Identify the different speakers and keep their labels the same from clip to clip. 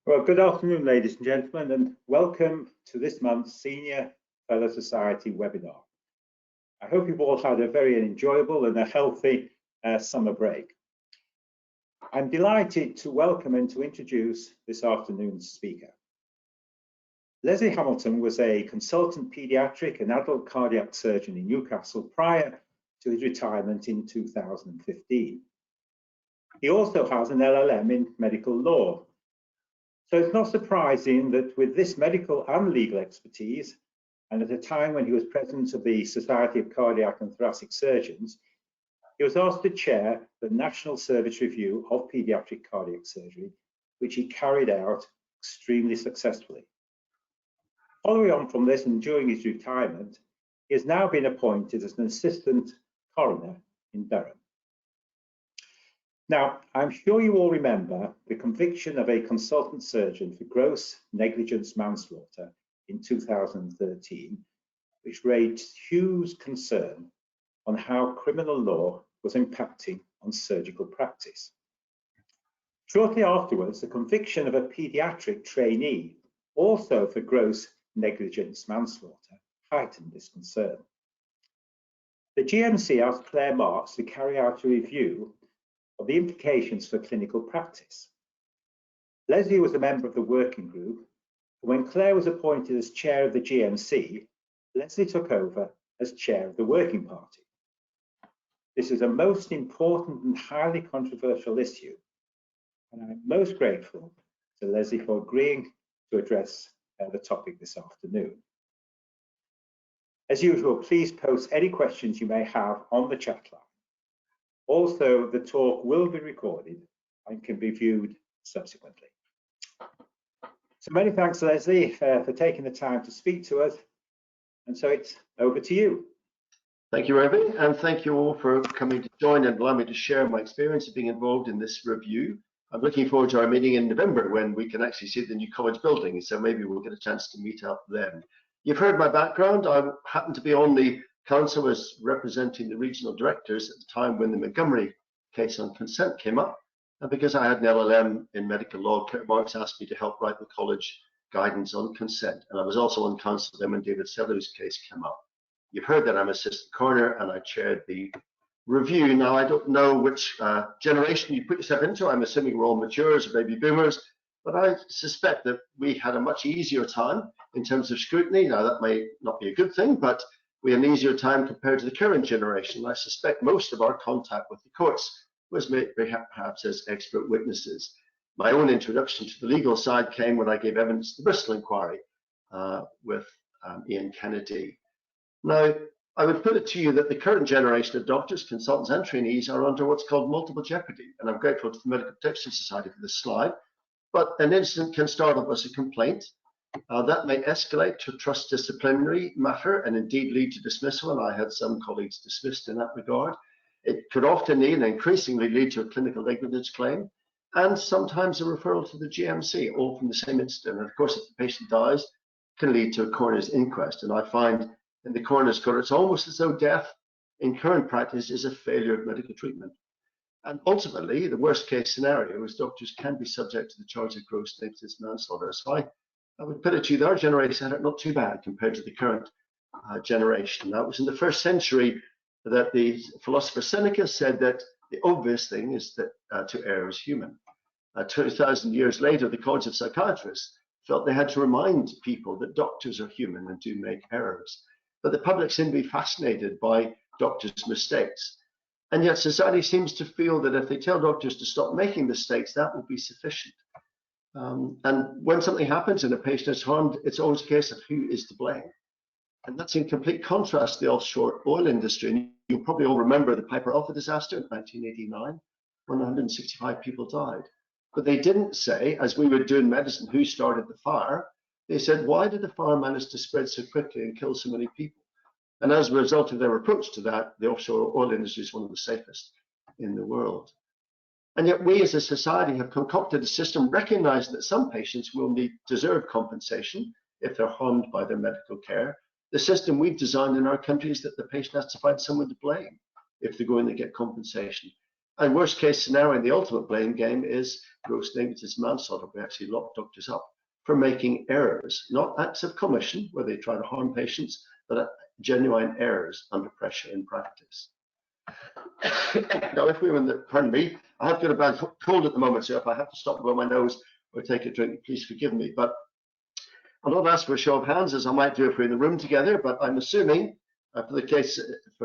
Speaker 1: Well, good afternoon, ladies and gentlemen, and welcome to this month's Senior Fellow Society webinar. I hope you've all had a very enjoyable and a healthy summer break. I'm delighted to welcome and to introduce this afternoon's speaker. Leslie Hamilton was a consultant paediatric and adult cardiac surgeon in Newcastle prior to his retirement in 2015. He also has an LLM in medical law. So it's not surprising that with this medical and legal expertise, and at a time when he was president of the Society of Cardiac and Thoracic Surgeons, he was asked to chair the National Service Review of Paediatric Cardiac Surgery, which he carried out extremely successfully. Following on from this and during his retirement, he has now been appointed as an assistant coroner in Durham. Now, I'm sure you all remember the conviction of a consultant surgeon for gross negligence manslaughter in 2013, which raised Hughes' concern on how criminal law was impacting on surgical practice. Shortly afterwards, the conviction of a paediatric trainee, also for gross negligence manslaughter, heightened this concern. The GMC asked Claire Marks to carry out a review of the implications for clinical practice. Leslie was a member of the working group, and when Claire was appointed as chair of the GMC, Leslie took over as chair of the working party. This is a most important and highly controversial issue, and I'm most grateful to Leslie for agreeing to address the topic this afternoon. As usual, please post any questions you may have on the chat line. Also, the talk will be recorded and can be viewed subsequently. So many thanks, Leslie, for taking the time to speak to us. And so it's over to you.
Speaker 2: Thank you, Irving, and thank you all for coming to join and allow me to share my experience of being involved in this review. I'm looking forward to our meeting in November when we can actually see the new college building, so maybe we'll get a chance to meet up then. You've heard my background. I happen to be on the council as representing the regional directors at the time when the Montgomery case on consent came up, and because I had an LLM in medical law, Claire Marks asked me to help write the college guidance on consent, and I was also on council then when David Sellou's case came up. You've heard that I'm assistant coroner and I chaired the review. Now, I don't know which generation you put yourself into. I'm assuming we're all matures or baby boomers, but I suspect that we had a much easier time in terms of scrutiny. Now, that may not be a good thing, but we had an easier time compared to the current generation. I suspect most of our contact with the courts was made perhaps as expert witnesses. My own introduction to the legal side came when I gave evidence to the Bristol inquiry with Ian Kennedy. Now, I would put it to you that the current generation of doctors, consultants and trainees are under what's called multiple jeopardy, and I'm grateful to the Medical Protection Society for this slide. But an incident can start off as a complaint. That may escalate to a trust disciplinary matter and indeed lead to dismissal, and I had some colleagues dismissed in that regard. It could often need and increasingly lead to a clinical negligence claim, and sometimes a referral to the GMC, all from the same incident. And of course, if the patient dies, it can lead to a coroner's inquest. And I find in the coroner's court, it's almost as though death in current practice is a failure of medical treatment. And ultimately, the worst case scenario is doctors can be subject to the charge of gross negligence manslaughter. So I would put it to you that our generation had it not too bad compared to the current generation. That was in the 1st century that the philosopher Seneca said that the obvious thing is that to err is human. 20,000 years later, the College of Psychiatrists felt they had to remind people that doctors are human and do make errors. But the public seem to be fascinated by doctors' mistakes. And yet society seems to feel that if they tell doctors to stop making mistakes, that will be sufficient. And when something happens and a patient is harmed, it's always a case of who is to blame. And that's in complete contrast to the offshore oil industry. And you'll probably all remember the Piper Alpha disaster in 1989, when 165 people died. But they didn't say, as we would do in medicine, who started the fire. They said, why did the fire manage to spread so quickly and kill so many people? And as a result of their approach to that, the offshore oil industry is one of the safest in the world. And yet we as a society have concocted a system recognizing that some patients will deserve compensation if they're harmed by their medical care. The system we've designed in our country is that the patient has to find someone to blame if they go in and get compensation. And worst case scenario in the ultimate blame game is gross negligence manslaughter. We actually lock doctors up for making errors, not acts of commission where they try to harm patients, but genuine errors under pressure in practice. Now, if we were in the, pardon me, I have got a bad cold at the moment, so if I have to stop and blow my nose or take a drink, please forgive me. But I'll not ask for a show of hands, as I might do if we're in the room together, but I'm assuming, for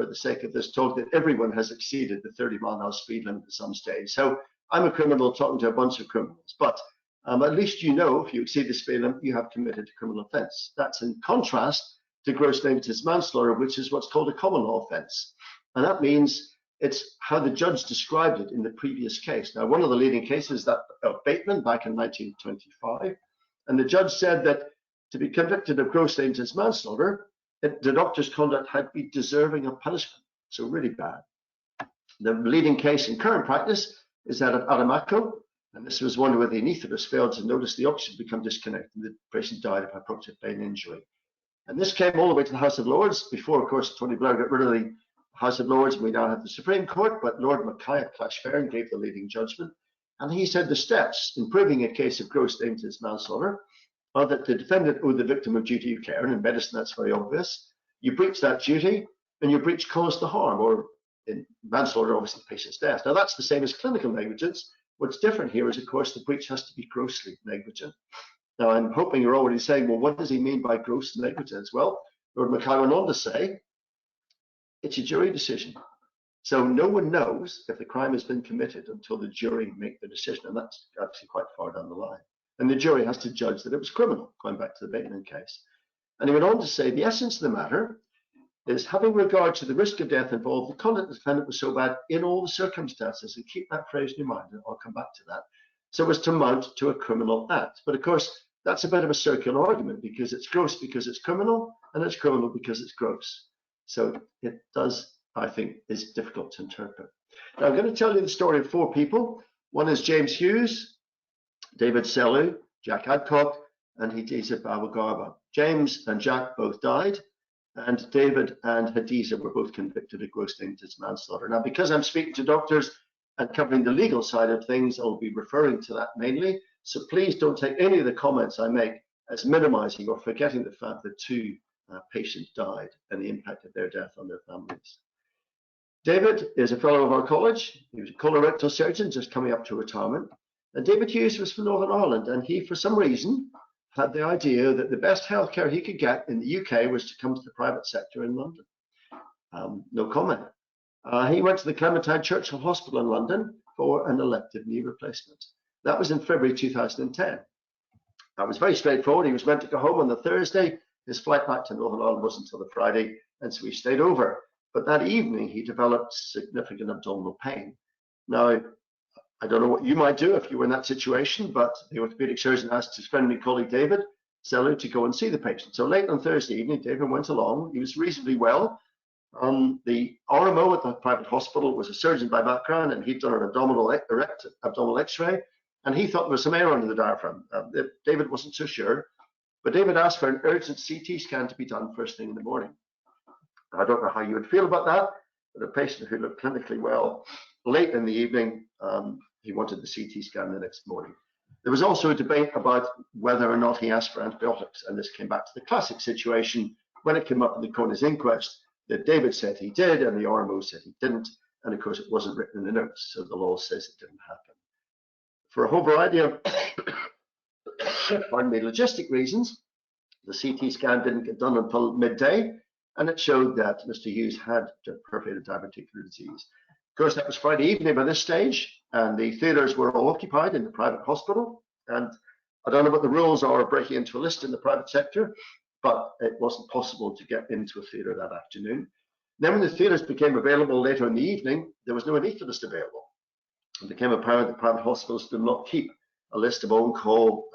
Speaker 2: the sake of this talk, that everyone has exceeded the 30-mile-an-hour speed limit at some stage. So I'm a criminal talking to a bunch of criminals, but at least you know if you exceed the speed limit, you have committed a criminal offence. That's in contrast to gross negligence manslaughter, which is what's called a common law offence. And that means it's how the judge described it in the previous case. Now, one of the leading cases that of Bateman back in 1925, and the judge said that to be convicted of gross negligence manslaughter, the doctor's conduct had to be deserving of punishment, so really bad. The leading case in current practice is that of Adamaco, and this was one where the anaesthetist failed to notice the oxygen become disconnected, and the patient died of hypoxic brain injury. And this came all the way to the House of Lords before, of course, Tony Blair got rid of the House of Lords, and we now have the Supreme Court, but Lord Mackay of Clashfairn gave the leading judgment, and he said the steps in proving a case of gross negligence manslaughter are that the defendant owed the victim of duty of care, and in medicine that's very obvious. You breach that duty, and your breach caused the harm, or in manslaughter, obviously the patient's death. Now that's the same as clinical negligence. What's different here is, of course, the breach has to be grossly negligent. Now I'm hoping you're already saying, well, what does he mean by gross negligence? Well, Lord Mackay went on to say, it's a jury decision. So no one knows if the crime has been committed until the jury make the decision, and that's actually quite far down the line. And the jury has to judge that it was criminal, going back to the Bateman case. And he went on to say, the essence of the matter is having regard to the risk of death involved, the conduct of the defendant was so bad in all the circumstances, and keep that phrase in your mind, and I'll come back to that, so as to mount to a criminal act. But of course, that's a bit of a circular argument, because it's gross because it's criminal, and it's criminal because it's gross. So it does, I think, is difficult to interpret. Now I'm going to tell you the story of 4 people. One is James Hughes, David Sellew, Jack Adcock, and Hadiza Bawagarba. James and Jack both died, and David and Hadiza were both convicted of gross negligence manslaughter. Now, because I'm speaking to doctors and covering the legal side of things, I'll be referring to that mainly. So please don't take any of the comments I make as minimizing or forgetting the fact that 2 patients died and the impact of their death on their families. David is a fellow of our college. He was a colorectal surgeon just coming up to retirement. And David Hughes was from Northern Ireland, and he, for some reason, had the idea that the best healthcare he could get in the UK was to come to the private sector in London. No comment. He went to the Clementine Churchill Hospital in London for an elective knee replacement. That was in February 2010. That was very straightforward. He was meant to go home on the Thursday. His flight back to Northern Ireland wasn't until the Friday, and so he stayed over. But that evening, he developed significant abdominal pain. Now, I don't know what you might do if you were in that situation, but the orthopedic surgeon asked his friend and colleague David Sellew to go and see the patient. So late on Thursday evening, David went along. He was reasonably well. The RMO at the private hospital was a surgeon by background, and he'd done an abdominal X-ray, and he thought there was some air under the diaphragm. David wasn't so sure, but David asked for an urgent CT scan to be done first thing in the morning. I don't know how you would feel about that, but a patient who looked clinically well late in the evening, he wanted the CT scan the next morning. There was also a debate about whether or not he asked for antibiotics, and this came back to the classic situation when it came up in the coroner's inquest that David said he did and the RMO said he didn't, and of course it wasn't written in the notes, so the law says it didn't happen. For a whole variety of pardon me, logistic reasons, the CT scan didn't get done until midday, and it showed that Mr. Hughes had perforated diverticular disease. Of course, that was Friday evening by this stage, and the theatres were all occupied in the private hospital. And I don't know what the rules are of breaking into a list in the private sector, but it wasn't possible to get into a theatre that afternoon. Then when the theatres became available later in the evening, there was no anaesthetist available. It became apparent that private hospitals did not keep a list of on-call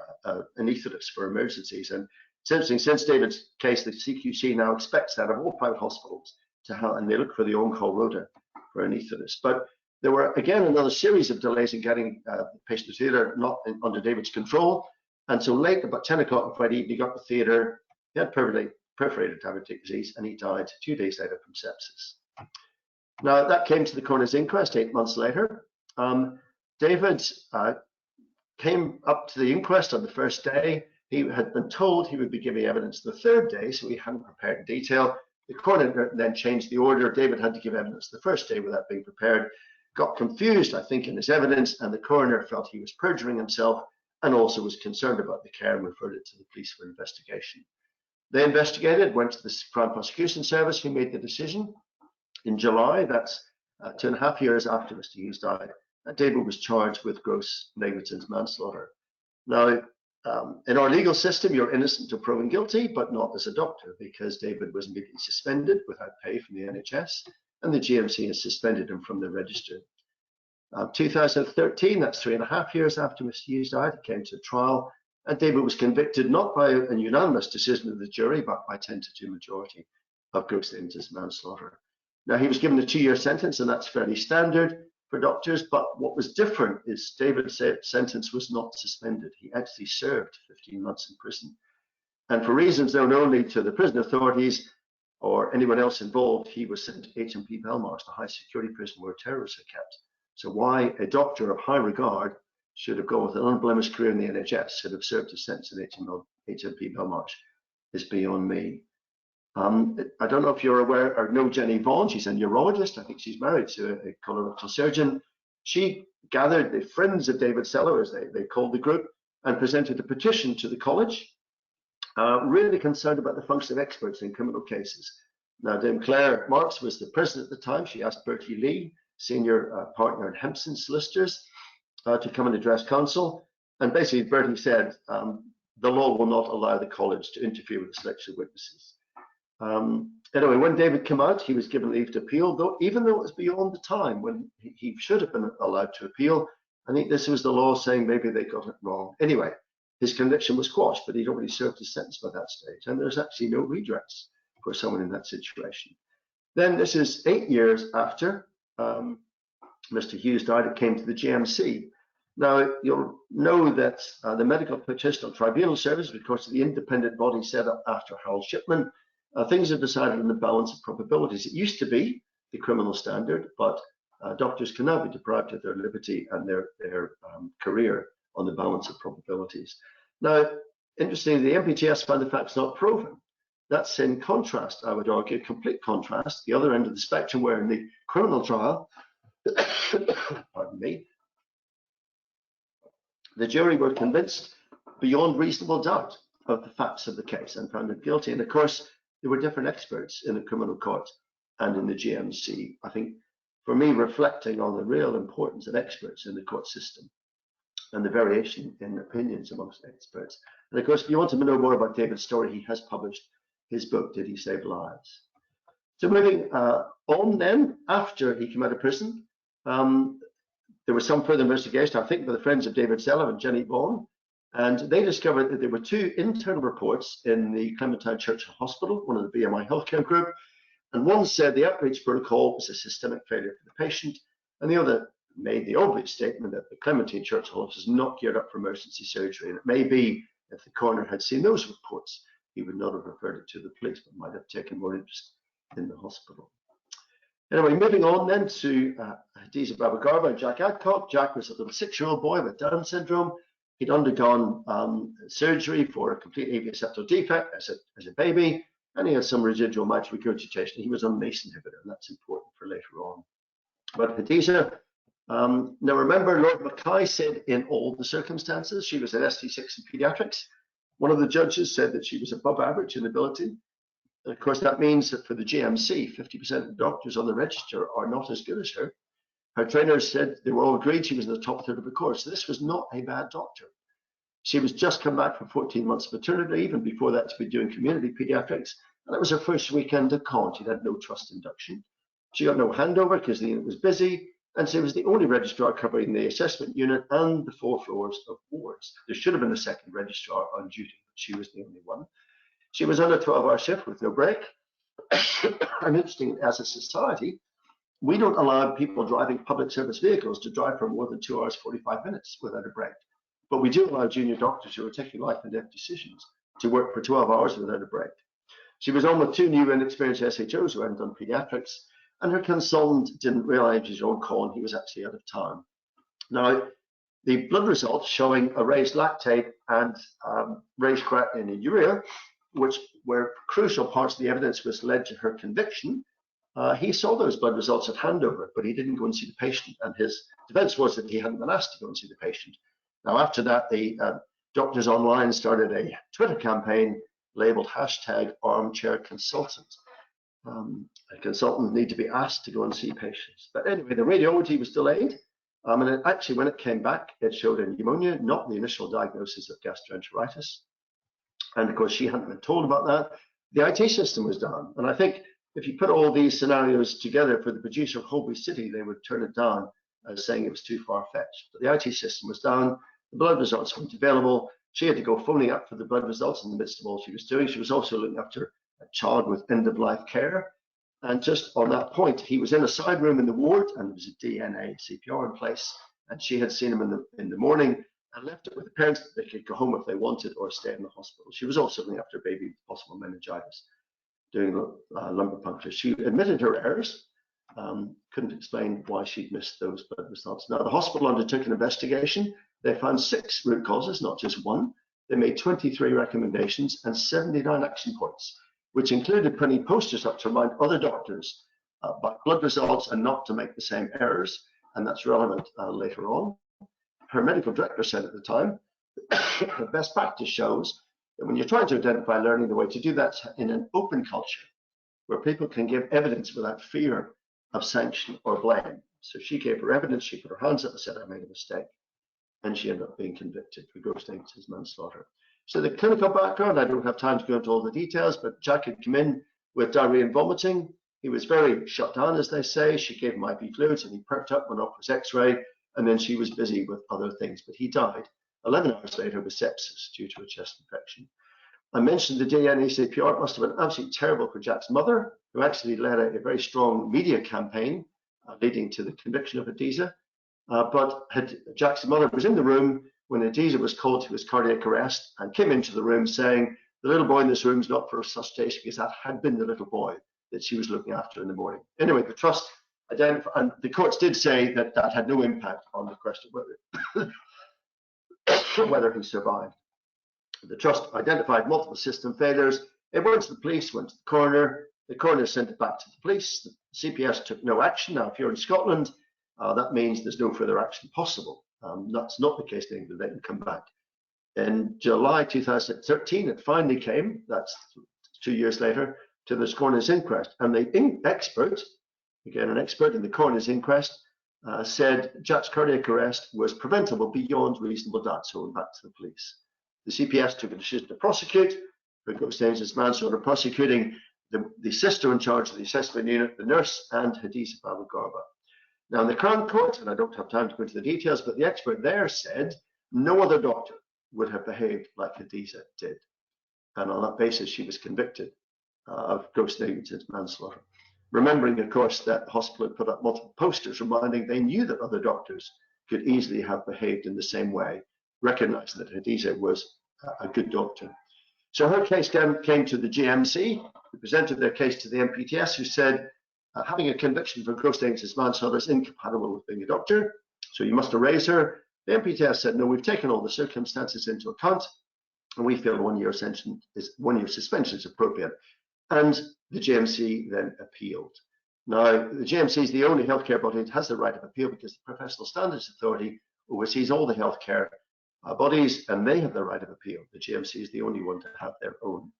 Speaker 2: anaesthetists for emergencies. And it's interesting, since David's case, the CQC now expects that of all private hospitals to have, and they look for the on-call rota for anaesthetists. But there were, again, another series of delays in getting the patient to theatre, not under David's control. And so late, about 10 o'clock on Friday evening, he got to the theatre, he had perforated diverticular disease, and he died 2 days later from sepsis. Now, that came to the coroner's inquest 8 months later. David came up to the inquest on the first day. He had been told he would be giving evidence the third day, so he hadn't prepared in detail. The coroner then changed the order. David had to give evidence the first day without being prepared. Got confused, I think, in his evidence, and the coroner felt he was perjuring himself and also was concerned about the care and referred it to the police for investigation. They investigated, went to the Crown Prosecution Service, who made the decision. In July, that's 2.5 years after Mr. Hughes died, David was charged with gross negligence manslaughter. Now, in our legal system, you're innocent until proven guilty, but not as a doctor, because David was immediately suspended without pay from the NHS, and the GMC has suspended him from the register. 2013, that's 3.5 years after Mr. Hughes died, it came to trial, and David was convicted not by a unanimous decision of the jury, but by 10-2 majority of gross negligence manslaughter. Now, he was given a 2-year sentence, and that's fairly standard for doctors, but what was different is David's sentence was not suspended. He actually served 15 months in prison. And for reasons known only to the prison authorities or anyone else involved, he was sent to HMP Belmarsh, the high security prison where terrorists are kept. So why a doctor of high regard should have gone with an unblemished career in the NHS, should have served his sentence in HMP Belmarsh, is beyond me. I don't know if you're aware or know Jenny Vaughan. She's a neurologist. I think she's married to a colorectal surgeon. She gathered the friends of David Seller, as they called the group, and presented a petition to the college, really concerned about the function of experts in criminal cases. Now, Dame Claire Marks was the president at the time. She asked Bertie Lee, senior partner at Hempson Solicitors, to come and address council. And basically, Bertie said, the law will not allow the college to interfere with the selection of witnesses. Anyway, when David came out, he was given leave to appeal, even though it was beyond the time when he should have been allowed to appeal. I think this was the law saying maybe they got it wrong. Anyway, his conviction was quashed, but he'd already served his sentence by that stage, and there's actually no redress for someone in that situation. Then this is 8 years after Mr. Hughes died. It came to the GMC. Now, you'll know that the Medical Petitioner Tribunal Service, of course, the independent body set up after Harold Shipman, things are decided on the balance of probabilities. It used to be the criminal standard, but doctors can now be deprived of their liberty and their career on the balance of probabilities. Now, interestingly, the MPTS found the facts not proven. That's in contrast, I would argue, complete contrast, the other end of the spectrum, where in the criminal trial, pardon me, the jury were convinced beyond reasonable doubt of the facts of the case and found him guilty. And of course, there were different experts in the criminal court and in the GMC. I think, for me, reflecting on the real importance of experts in the court system and the variation in opinions amongst experts. And of course, if you want to know more about David's story, he has published his book, Did He Save Lives? So moving on then, after he came out of prison, there was some further investigation, I think, by the friends of David Seller and Jenny Vaughan, and they discovered that there were 2 internal reports in the Clementine Churchill Hospital, one of the BMI healthcare group, and one said the outreach protocol was a systemic failure for the patient, and the other made the obvious statement that the Clementine Churchill Hospital is not geared up for emergency surgery. And it may be if the coroner had seen those reports, he would not have referred it to the police, but might have taken more interest in the hospital. Anyway, moving on then to Hadiza Babagarba and Jack Adcock. Jack was a little 6-year-old boy with Down syndrome. He'd undergone surgery for a complete AV septal defect as a baby, and he had some residual mitral regurgitation. He was on MACE inhibitor, and that's important for later on. But Hadiza, now remember, Lord Mackay said in all the circumstances, she was an ST6 in pediatrics. One of the judges said that she was above average in ability. And of course, that means that for the GMC, 50% of doctors on the register are not as good as her. Her trainers said they were all agreed she was in the top third of the course. So this was not a bad doctor. She was just come back from 14 months of maternity, even before that to be doing community pediatrics. And it was her first weekend at con. She'd had no trust induction. She got no handover because the unit was busy. And she was the only registrar covering the assessment unit and the 4 floors of wards. There should have been a second registrar on duty, but she was the only one. She was on a 12-hour shift with no break. And interesting, as a society, we don't allow people driving public service vehicles to drive for more than 2 hours, 45 minutes without a break. But we do allow junior doctors who are taking life and death decisions to work for 12 hours without a break. She was on with 2 new and experienced SHOs who hadn't done pediatrics. and her consultant didn't realise his own call and he was actually out of town. Now, the blood results showing a raised lactate and raised creatinine and urea, which were crucial parts of the evidence which led to her conviction. He saw those blood results at handover, but he didn't go and see the patient, and his defence was that he hadn't been asked to go and see the patient. Now, after that, the doctors online started a Twitter campaign labelled #armchairconsultant. A consultant need to be asked to go and see patients. But anyway, the radiology was delayed. And actually, when it came back, it showed a pneumonia, not the initial diagnosis of gastroenteritis. And of course, she hadn't been told about that. The IT system was down. And I think if you put all these scenarios together for the producer of Holby City, they would turn it down as saying it was too far-fetched. But the IT system was down. The blood results weren't available. She had to go phoning up for the blood results in the midst of all she was doing. She was also looking after a child with end-of-life care. And just on that point, he was in a side room in the ward, and there was a DNA CPR in place. And she had seen him in the morning and left it with the parents that they could go home if they wanted or stay in the hospital. She was also looking after a baby with possible meningitis, doing lumbar puncture. She admitted her errors, couldn't explain why she'd missed those blood results. Now, the hospital undertook an investigation. They found 6 root causes, not just one. They made 23 recommendations and 79 action points, which included putting posters up to remind other doctors about blood results and not to make the same errors. And that's relevant later on. Her medical director said at the time, the best practice shows that when you're trying to identify learning, the way to do that in an open culture where people can give evidence without fear of sanction or blame. So she gave her evidence, she put her hands up and said, I made a mistake. And she ended up being convicted for gross negligence manslaughter. So the clinical background, I don't have time to go into all the details, but Jack had come in with diarrhea and vomiting. He was very shut down, as they say. She gave him IV fluids and he perked up, went off his x-ray, and then she was busy with other things. But he died 11 hours later with sepsis due to a chest infection. I mentioned the DNA CPR. It must have been absolutely terrible for Jack's mother, who actually led a very strong media campaign leading to the conviction of Hadiza. But Jack's mother was in the room when Hadiza was called to his cardiac arrest and came into the room saying, the little boy in this room is not for resuscitation, because that had been the little boy that she was looking after in the morning. Anyway, the trust identified, and the courts did say that that had no impact on the question whether, whether he survived. The trust identified multiple system failures. It went to the police, went to the coroner sent it back to the police. The CPS took no action. Now, if you're in Scotland, that means there's no further action possible. That's not the case in England. They can come back. In July 2013, it finally came, that's 2 years later, to this coroner's inquest. And the expert, again, an expert in the coroner's inquest, said Jack's cardiac arrest was preventable beyond reasonable doubt, so went back to the police. The CPS took a decision to prosecute for gross negligence manslaughter, prosecuting the sister in charge of the assessment unit, the nurse, and Hadiza Babu-Garba. Now, in the Crown Court, and I don't have time to go into the details, but the expert there said no other doctor would have behaved like Hadiza did. And on that basis, she was convicted of gross negligence manslaughter. Remembering, of course, that the hospital had put up multiple posters reminding they knew that other doctors could easily have behaved in the same way, recognizing that Hadiza was a good doctor. So her case came to the GMC, who presented their case to the MPTS, who said, having a conviction for gross negligence manslaughter is incompatible with being a doctor, so you must erase her. The MPTS said, no, we've taken all the circumstances into account, and we feel 1 year suspension is appropriate. And the GMC then appealed. Now, the GMC is the only healthcare body that has the right of appeal because the Professional Standards Authority oversees all the healthcare bodies, and they have the right of appeal. The GMC is the only one to have their own.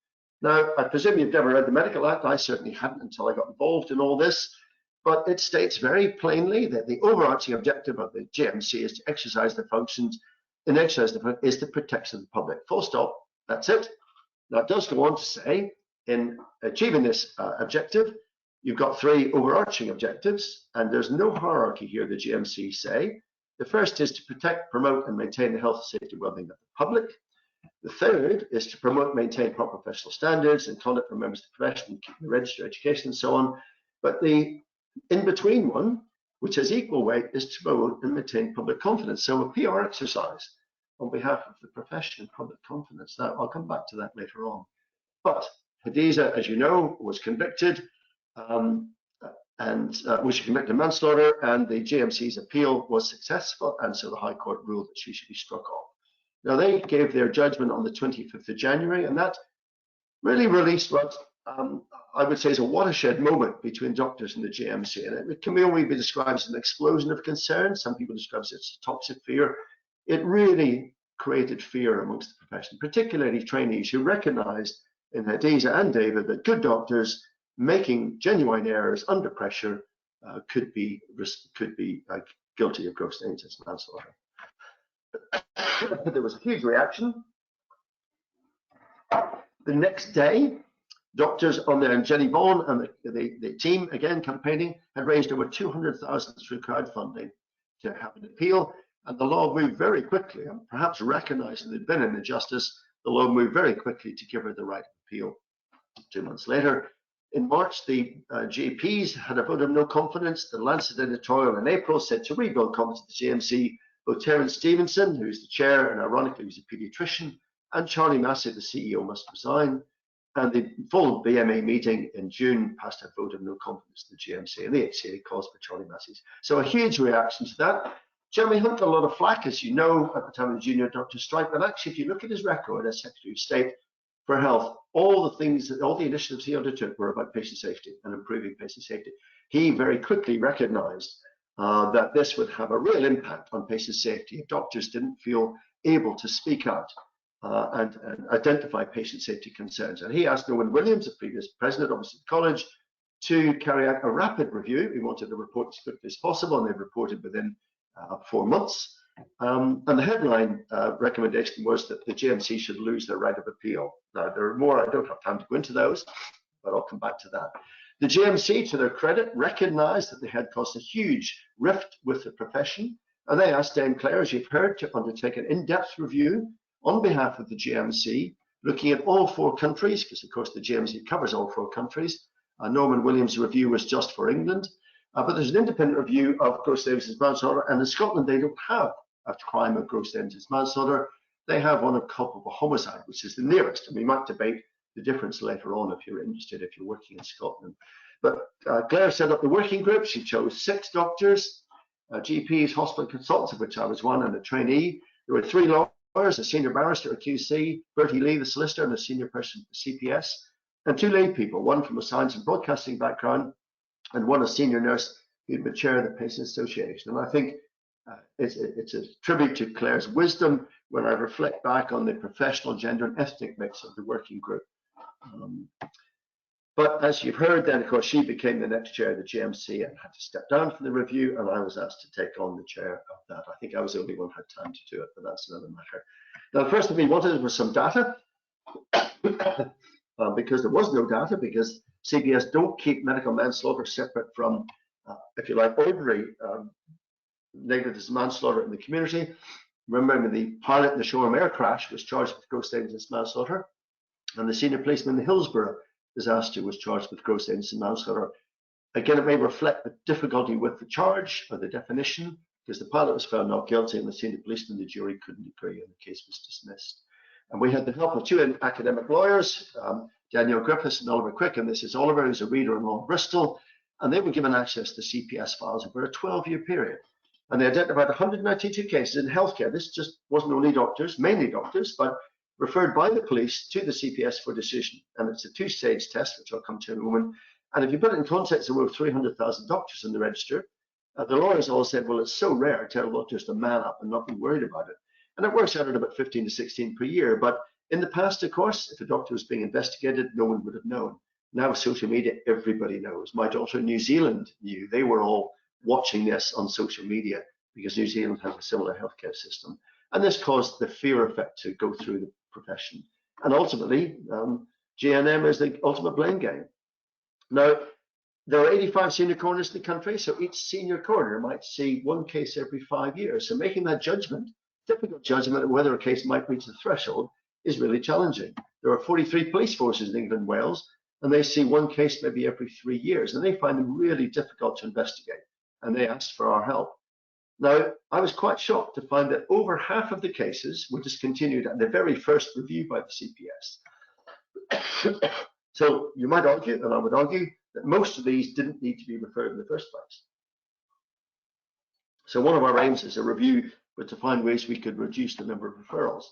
Speaker 2: Now, I presume you've never read the Medical Act. I certainly hadn't until I got involved in all this. But it states very plainly that the overarching objective of the GMC is to exercise the functions, and exercise the function is the protection of the public. Full stop. That's it. Now, it does go on to say, in achieving this objective, you've got 3 overarching objectives, and there's no hierarchy here, the GMC say. The first is to protect, promote, and maintain the health, safety, and well-being of the public. The third is to promote, maintain proper professional standards and conduct for members of the profession, keeping the register, education, and so on. But the in-between one, which has equal weight, is to promote and maintain public confidence. So a PR exercise on behalf of the profession and public confidence. Now, I'll come back to that later on. But Hadiza, as you know, was convicted. and which convicted manslaughter, and the GMC's appeal was successful, and so the High Court ruled that she should be struck off. Now, they gave their judgment on the 25th of January, and that really released what I would say is a watershed moment between doctors and the GMC. And it can only be described as an explosion of concern. Some people describe it as toxic fear. It really created fear amongst the profession, particularly trainees who recognized in Hadiza and David that good doctors making genuine errors under pressure could be guilty of gross negligence manslaughter. There was a huge reaction. The next day, doctors on there, and Jenny Vaughan and the team, again campaigning, had raised over 200,000 through crowdfunding to have an appeal, and the law moved very quickly, and perhaps recognizing there'd been an injustice, the law moved very quickly to give her the right of appeal. 2 months later, in March, the GPs had a vote of no confidence. The Lancet editorial in April said to rebuild confidence in the GMC, both Terence Stevenson, who's the chair, and ironically, who's a paediatrician, and Charlie Massey, the CEO, must resign. And the full BMA meeting in June passed a vote of no confidence in the GMC, and the HCA calls for Charlie Massey's. So a huge reaction to that. Jeremy Hunt got a lot of flack, as you know, at the time of the junior doctor strike, but actually, if you look at his record as Secretary of State for Health, all the initiatives he undertook were about patient safety and improving patient safety. He very quickly recognized that this would have a real impact on patient safety if doctors didn't feel able to speak out and identify patient safety concerns. And he asked Norman Williams, the previous president of the college, to carry out a rapid review. He wanted a report as quickly as possible, and they reported within 4 months. And the headline recommendation was that the GMC should lose their right of appeal. Now, there are more, I don't have time to go into those, but I'll come back to that. The GMC, to their credit, recognized that they had caused a huge rift with the profession, and they asked Dame Clare, as you've heard, to undertake an in-depth review on behalf of the GMC, looking at all 4 countries, because of course the GMC covers all 4 countries. Norman Williams' review was just for England, but there's an independent review of gross negligence manslaughter, and in Scotland they don't have a crime of gross negligence manslaughter. They have one of culpable homicide, which is the nearest, and we might debate the difference later on if you're interested, if you're working in Scotland. But Claire set up the working group. She chose 6 doctors, GPs, hospital consultants, of which I was one, and a trainee. There were 3 lawyers, a senior barrister, a QC, Bertie Lee, the solicitor, and a senior person, CPS, and 2 lay people, one from a science and broadcasting background, and one a senior nurse who'd been chair of the Patient Association. And I think it's a tribute to Claire's wisdom when I reflect back on the professional, gender, and ethnic mix of the working group. But as you've heard, then, of course, she became the next chair of the GMC and had to step down from the review, and I was asked to take on the chair of that. I think I was the only one who had time to do it, but that's another matter. Now, the first thing we wanted was some data, because there was no data, because CPS don't keep medical manslaughter separate from, if you like, ordinary negligence manslaughter in the community. Remember, the pilot in the Shoreham air crash was charged with gross negligence manslaughter, and the senior policeman in the Hillsborough disaster was charged with gross negligence manslaughter. Again, it may reflect the difficulty with the charge or the definition, because the pilot was found not guilty and the senior policeman and the jury couldn't agree, and the case was dismissed. And we had the help of 2 academic lawyers, Daniel Griffiths and Oliver Quick, and this is Oliver, who's a reader in Law Bristol, and they were given access to CPS files over a 12-year period. And they identified 192 cases in healthcare. This just wasn't only doctors, mainly doctors, but referred by the police to the CPS for decision. And it's a 2-stage test, which I'll come to in a moment. And if you put it in context, there were 300,000 doctors in the register. The lawyers all said, well, it's so rare, tell doctors to man up and not be worried about it. And it works out at about 15 to 16 per year. But in the past, of course, if a doctor was being investigated, no one would have known. Now with social media, everybody knows. My daughter in New Zealand knew. They were all watching this on social media because New Zealand has a similar healthcare system. And this caused the fear effect to go through the profession. And ultimately, GNM is the ultimate blame game. Now, there are 85 senior coroners in the country, so each senior coroner might see 1 case every 5 years. So making that judgment, difficult judgment of whether a case might reach the threshold, is really challenging. There are 43 police forces in England and Wales, and they see 1 case maybe every 3 years, and they find them really difficult to investigate, and they asked for our help. Now, I was quite shocked to find that over half of the cases were discontinued at the very first review by the CPS. So you might argue, and I would argue, that most of these didn't need to be referred in the first place. So one of our aims as a review was to find ways we could reduce the number of referrals.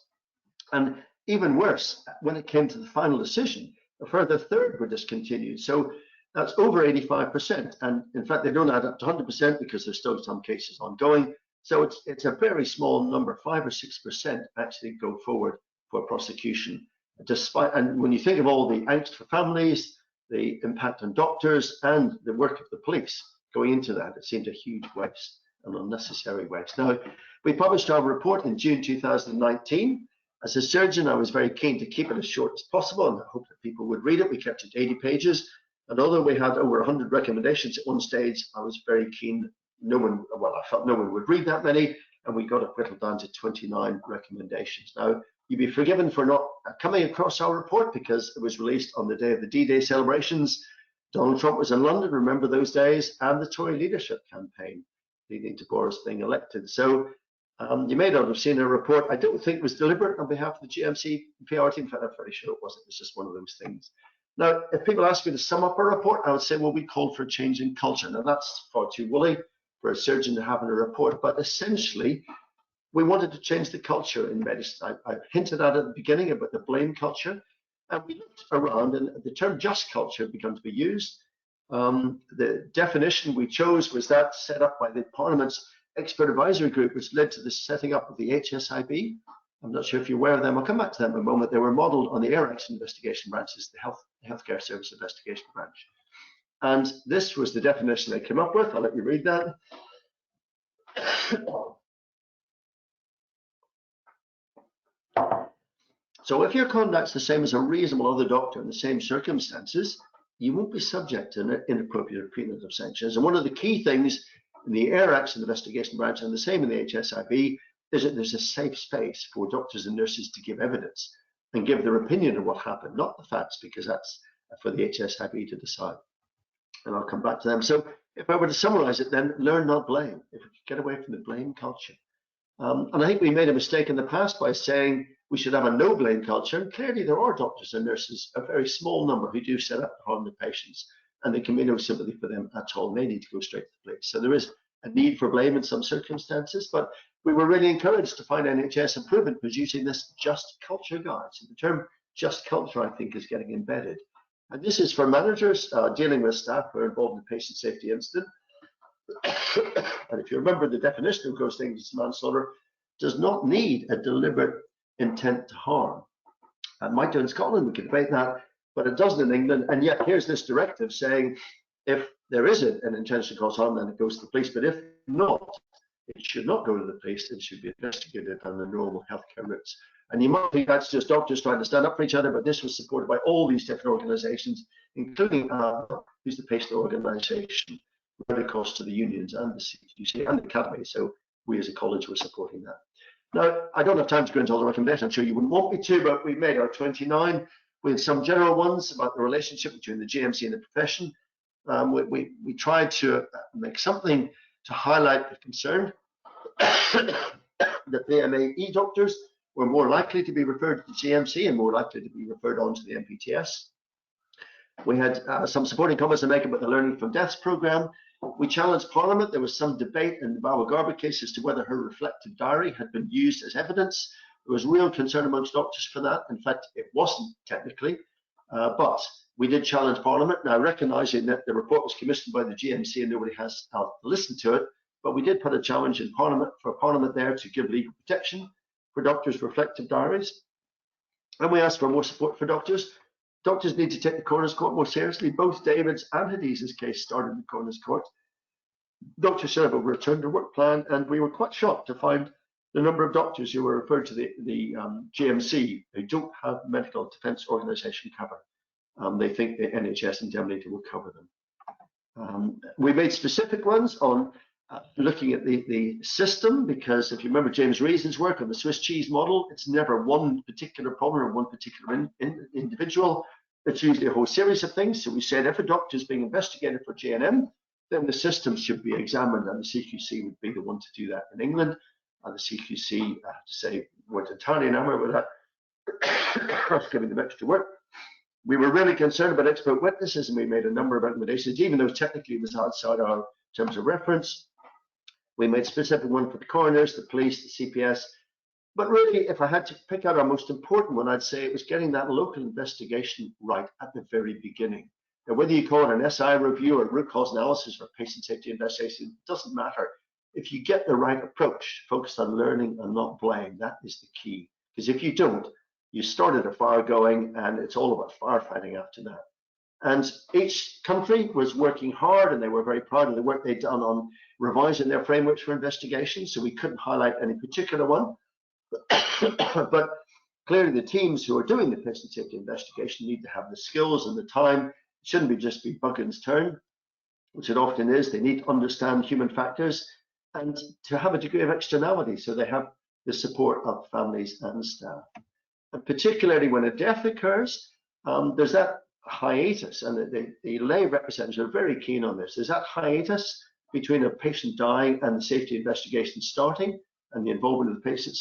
Speaker 2: And even worse, when it came to the final decision, a further third were discontinued. So that's over 85%. And in fact, they don't add up to 100% because there's still some cases ongoing. So it's a very small number, 5 or 6% actually go forward for prosecution. Despite, and when you think of all the angst for families, the impact on doctors, and the work of the police going into that, it seemed a huge waste, an unnecessary waste. Now, we published our report in June 2019. As a surgeon, I was very keen to keep it as short as possible, and I hope that people would read it. We kept it 80 pages, and although we had over 100 recommendations at one stage, I was very keen. I felt no one would read that many, and we got it whittled down to 29 recommendations. Now, you'd be forgiven for not coming across our report because it was released on the day of the D-Day celebrations. Donald Trump was in London, remember those days, and the Tory leadership campaign leading to Boris being elected. So you may not have seen a report. I don't think it was deliberate on behalf of the GMC PR team. In fact, I'm very sure it wasn't. It was just one of those things. Now, if people ask me to sum up a report, I would say, well, we called for a change in culture. Now, that's far too woolly for a surgeon to have in a report, but essentially, we wanted to change the culture in medicine. I hinted at it at the beginning about the blame culture, and we looked around, and the term just culture began to be used. The definition we chose was that set up by the Parliament's expert advisory group, which led to the setting up of the HSIB. I'm not sure if you're aware of them. I'll come back to them in a moment. They were modelled on the Air Accident Investigation Branches, the Healthcare Service Investigation Branch. And this was the definition they came up with. I'll let you read that. So if your conduct's the same as a reasonable other doctor in the same circumstances, you won't be subject to inappropriate treatment of sanctions. And one of the key things in the Air Accident Investigation Branch, and the same in the HSIB, is that there's a safe space for doctors and nurses to give evidence and give their opinion of what happened, not the facts, because that's for the HSIB to decide. And I'll come back to them. So if I were to summarize it, then learn, not blame. If we could get away from the blame culture. And I think we made a mistake in the past by saying we should have a no blame culture. And clearly there are doctors and nurses, a very small number, who do set up to harm the patients, and there can be no sympathy for them at all. They need to go straight to the police. So there is a need for blame in some circumstances, but we were really encouraged to find NHS Improvement was using this just culture guide. So the term just culture, I think, is getting embedded. And this is for managers dealing with staff who are involved in a patient safety incident. And if you remember, the definition of gross negligence manslaughter does not need a deliberate intent to harm. It might do in Scotland, we could debate that, but it doesn't in England. And yet here's this directive saying if there is an intention to cause harm, then it goes to the police. But if not, it should not go to the police. It should be investigated on the normal healthcare routes. And you might think that's just doctors trying to stand up for each other, but this was supported by all these different organisations, including who's the patient organisation, right across to the unions and the CQC and the academy. So we as a college were supporting that. Now, I don't have time to go into all the recommendations. I'm sure you wouldn't want me to, but we made our 29 with some general ones about the relationship between the GMC and the profession. We tried to make something to highlight the concern that the MAE doctors were more likely to be referred to the GMC and more likely to be referred on to the MPTS. We had some supporting comments to make about the Learning from Deaths programme. We challenged Parliament. There was some debate in the Bawa Garba case as to whether her reflective diary had been used as evidence. There was real concern amongst doctors for that. In fact, it wasn't technically, but we did challenge Parliament. Now, recognising that the report was commissioned by the GMC and nobody has listened to it, but we did put a challenge in Parliament for Parliament there to give legal protection for doctors' reflective diaries. And we asked for more support for doctors. Doctors need to take the coroner's court more seriously. Both David's and Hadiz's case started in the coroner's court. Doctors should have a return to work plan, and we were quite shocked to find the number of doctors who were referred to the GMC who don't have medical defence organisation cover. They think the NHS indemnity will cover them. We made specific ones on looking at the system, because if you remember James Reason's work on the Swiss cheese model, it's never one particular problem or one particular individual. It's usually a whole series of things. So we said if a doctor is being investigated for JNM, then the system should be examined, and the CQC would be the one to do that in England. And the CQC, I have to say, weren't entirely enamored with that. Giving them extra work. We were really concerned about expert witnesses, and we made a number of recommendations, even though technically it was outside our terms of reference. We made specific one for the coroners, the police, the CPS. But really, if I had to pick out our most important one, I'd say it was getting that local investigation right at the very beginning. Now, whether you call it an SI review or root cause analysis or patient safety investigation, it doesn't matter. If you get the right approach, focused on learning and not blame, that is the key. Because if you don't, you started a fire going, and it's all about firefighting after that. And each country was working hard, and they were very proud of the work they'd done on revising their frameworks for investigation, so we couldn't highlight any particular one. But clearly the teams who are doing the patient safety investigation need to have the skills and the time. It shouldn't just be Buchan's turn, which it often is. They need to understand human factors and to have a degree of externality, so they have the support of families and staff. And particularly when a death occurs, there's that hiatus, and the lay representatives are very keen on this. There's that hiatus between a patient dying and the safety investigation starting, and the involvement of the patient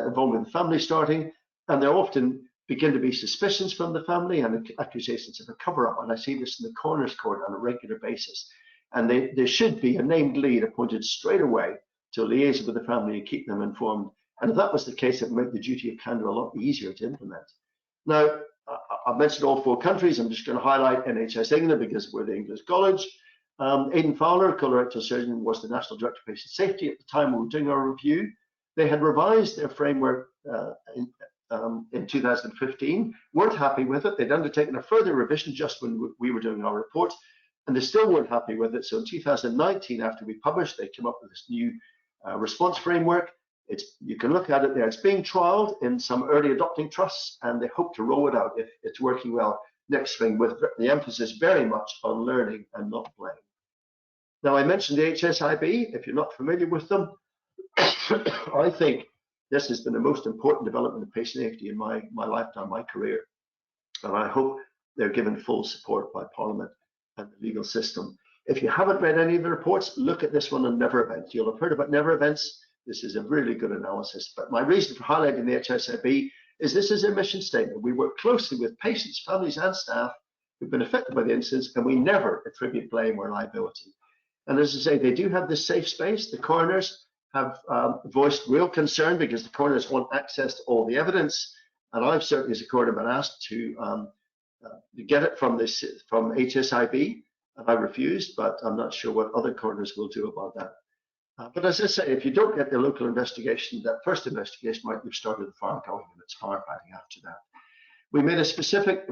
Speaker 2: involvement of the family starting, and there often begin to be suspicions from the family and accusations of a cover-up. And I see this in the coroner's court on a regular basis. And there should be a named lead appointed straight away to liaise with the family and keep them informed. And if that was the case, it would make the duty of candor a lot easier to implement. Now, I've mentioned all 4 countries. I'm just going to highlight NHS England because we're the English College. Aidan Fowler, colorectal surgeon, was the National Director of Patient Safety at the time we were doing our review. They had revised their framework in 2015, weren't happy with it. They'd undertaken a further revision just when we were doing our report, and they still weren't happy with it. So in 2019, after we published, they came up with this new response framework. You can look at it there. It's being trialed in some early adopting trusts, and they hope to roll it out if it's working well next spring, with the emphasis very much on learning and not blame. Now, I mentioned the HSIB. If you're not familiar with them, I think this has been the most important development of patient safety in my lifetime, my career. And I hope they're given full support by Parliament and the legal system. If you haven't read any of the reports, look at this one on never events. You'll have heard about never events. This is a really good analysis. But my reason for highlighting the HSIB is this is a mission statement. We work closely with patients, families, and staff who've been affected by the incidents, and we never attribute blame or liability. And as I say, they do have this safe space. The coroners have voiced real concern because the coroners want access to all the evidence. And I've certainly, as a coroner, been asked to get it from HSIB, and I refused, but I'm not sure what other coroners will do about that. But as I say, if you don't get the local investigation, that first investigation might have started the fire going, and it's firefighting after that. We made a specific